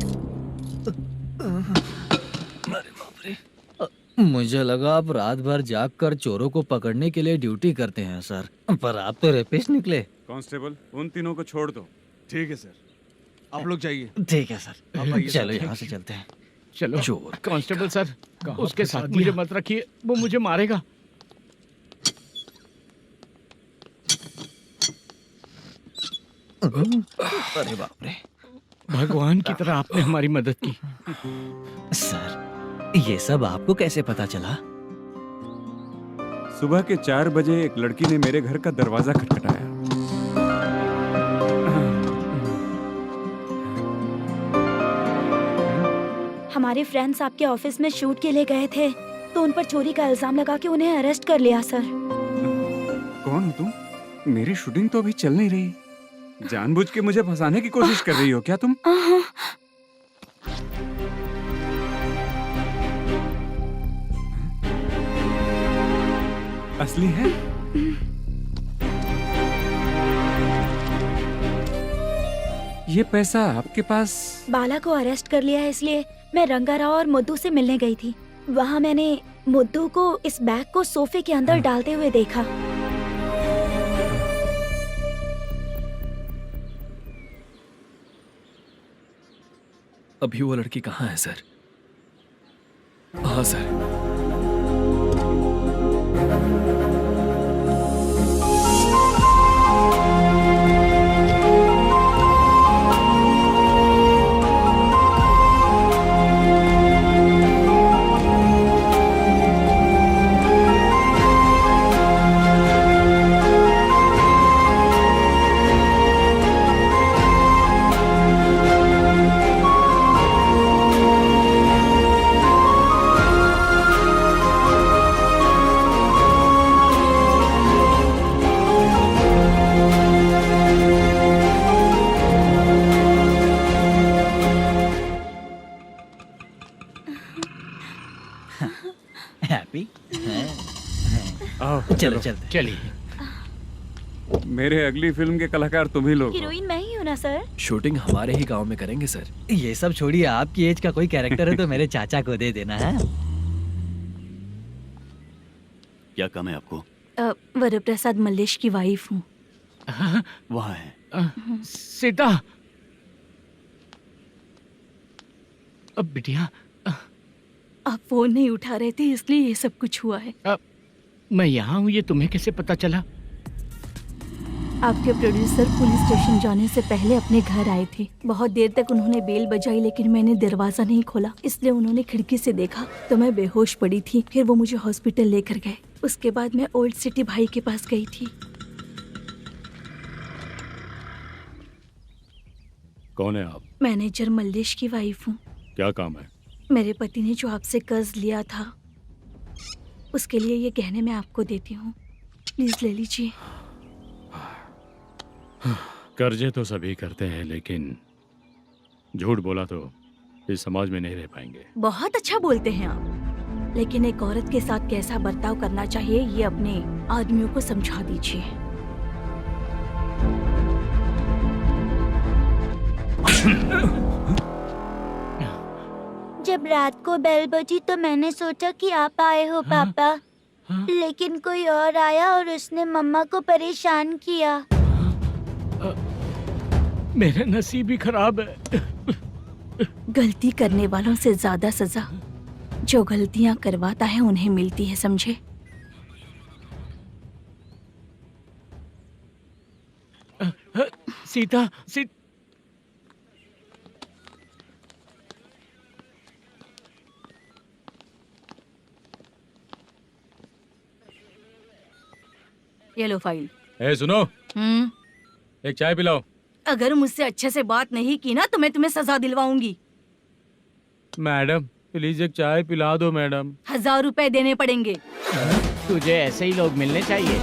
मुझे लगा आप रात भर जाग कर चोरों को पकड़ने के लिए ड्यूटी करते हैं सर, पर आप तो रेपिस्ट निकले। कांस्टेबल उन तीनों को छोड़ दो। ठीक है सर, आप लोग जाइए। ठीक है सर, आप आइए। चलो यहाँ से चलते हैं। चलो चोर कांस्टेबल सर, उसके साथ मुझे मत रखिए, वो मुझे मारेगा। अरे बाप रे, भगवान की तरह आपने हमारी मदद की। सर ये सब आपको कैसे पता चला? सुबह के 4 बजे एक लड़की ने मेरे घर का दरवाजा खटखटाया। हमारे फ्रेंड्स आपके ऑफिस में शूट के लिए गए थे तो उन पर चोरी का इल्जाम लगा के उन्हें अरेस्ट कर लिया सर। कौन हो तुम? मेरी शूटिंग तो अभी चल नहीं रही, जानबूझ के मुझे फंसाने की कोशिश कर रही हो क्या तुम? असली है? ये पैसा आपके पास? बाला को अरेस्ट कर लिया है इसलिए मैं रंगाराव और मुद्दू से मिलने गई थी। वहाँ मैंने मुद्दू को इस बैग को सोफे के अंदर डालते हुए देखा। अभी वो लड़की कहाँ है सर? हाँ सर। हैप्पी? चलो चलते। चलिए। मेरे अगली फिल्म के कलाकार तुम ही लोग हो। हीरोइन मैं ही हूँ ना सर? शूटिंग हमारे ही गांव में करेंगे सर। ये सब छोड़िए, आपकी एज का कोई कैरेक्टर है तो मेरे चाचा को दे देना है। क्या काम है आपको? वरप्रसाद मल्लेश की वाइफ हूँ। वहाँ है। सीता। अब बिटिया आप फोन नहीं उठा रहे थे इसलिए ये सब कुछ हुआ है। मैं यहाँ हूँ, ये तुम्हें कैसे पता चला? आपके प्रोड्यूसर पुलिस स्टेशन जाने से पहले अपने घर आए थे। बहुत देर तक उन्होंने बेल बजाई लेकिन मैंने दरवाजा नहीं खोला, इसलिए उन्होंने खिड़की से देखा तो मैं बेहोश पड़ी थी। फिर वो मुझे हॉस्पिटल लेकर गए। उसके बाद मैं ओल्ड सिटी भाई के पास गई थी। कौन है आप? मैनेजर मल्लेश की वाइफ हूँ। क्या काम है? मेरे पति ने जो आपसे कर्ज लिया था उसके लिए ये गहने मैं आपको देती हूँ, प्लीज ले लीजिए। कर्जे तो सभी करते हैं, लेकिन झूठ बोला तो इस समाज में नहीं रह पाएंगे। बहुत अच्छा बोलते हैं आप, लेकिन एक औरत के साथ कैसा बर्ताव करना चाहिए ये अपने आदमियों को समझा दीजिए। जब रात को बेल बजी तो मैंने सोचा कि आप आए हो पापा। लेकिन कोई और आया और उसने मम्मा को परेशान किया। मेरा नसीब ही खराब है। गलती करने वालों से ज्यादा सजा जो गलतियां करवाता है उन्हें मिलती है, समझे? सीता ये लो फाइल। ए सुनो, एक चाय पिलाओ। अगर मुझसे अच्छे से बात नहीं की ना तो मैं तुम्हें सजा दिलवाऊंगी। मैडम प्लीज एक चाय पिला दो मैडम। 1000 रुपए देने पड़ेंगे। तुझे ऐसे ही लोग मिलने चाहिए।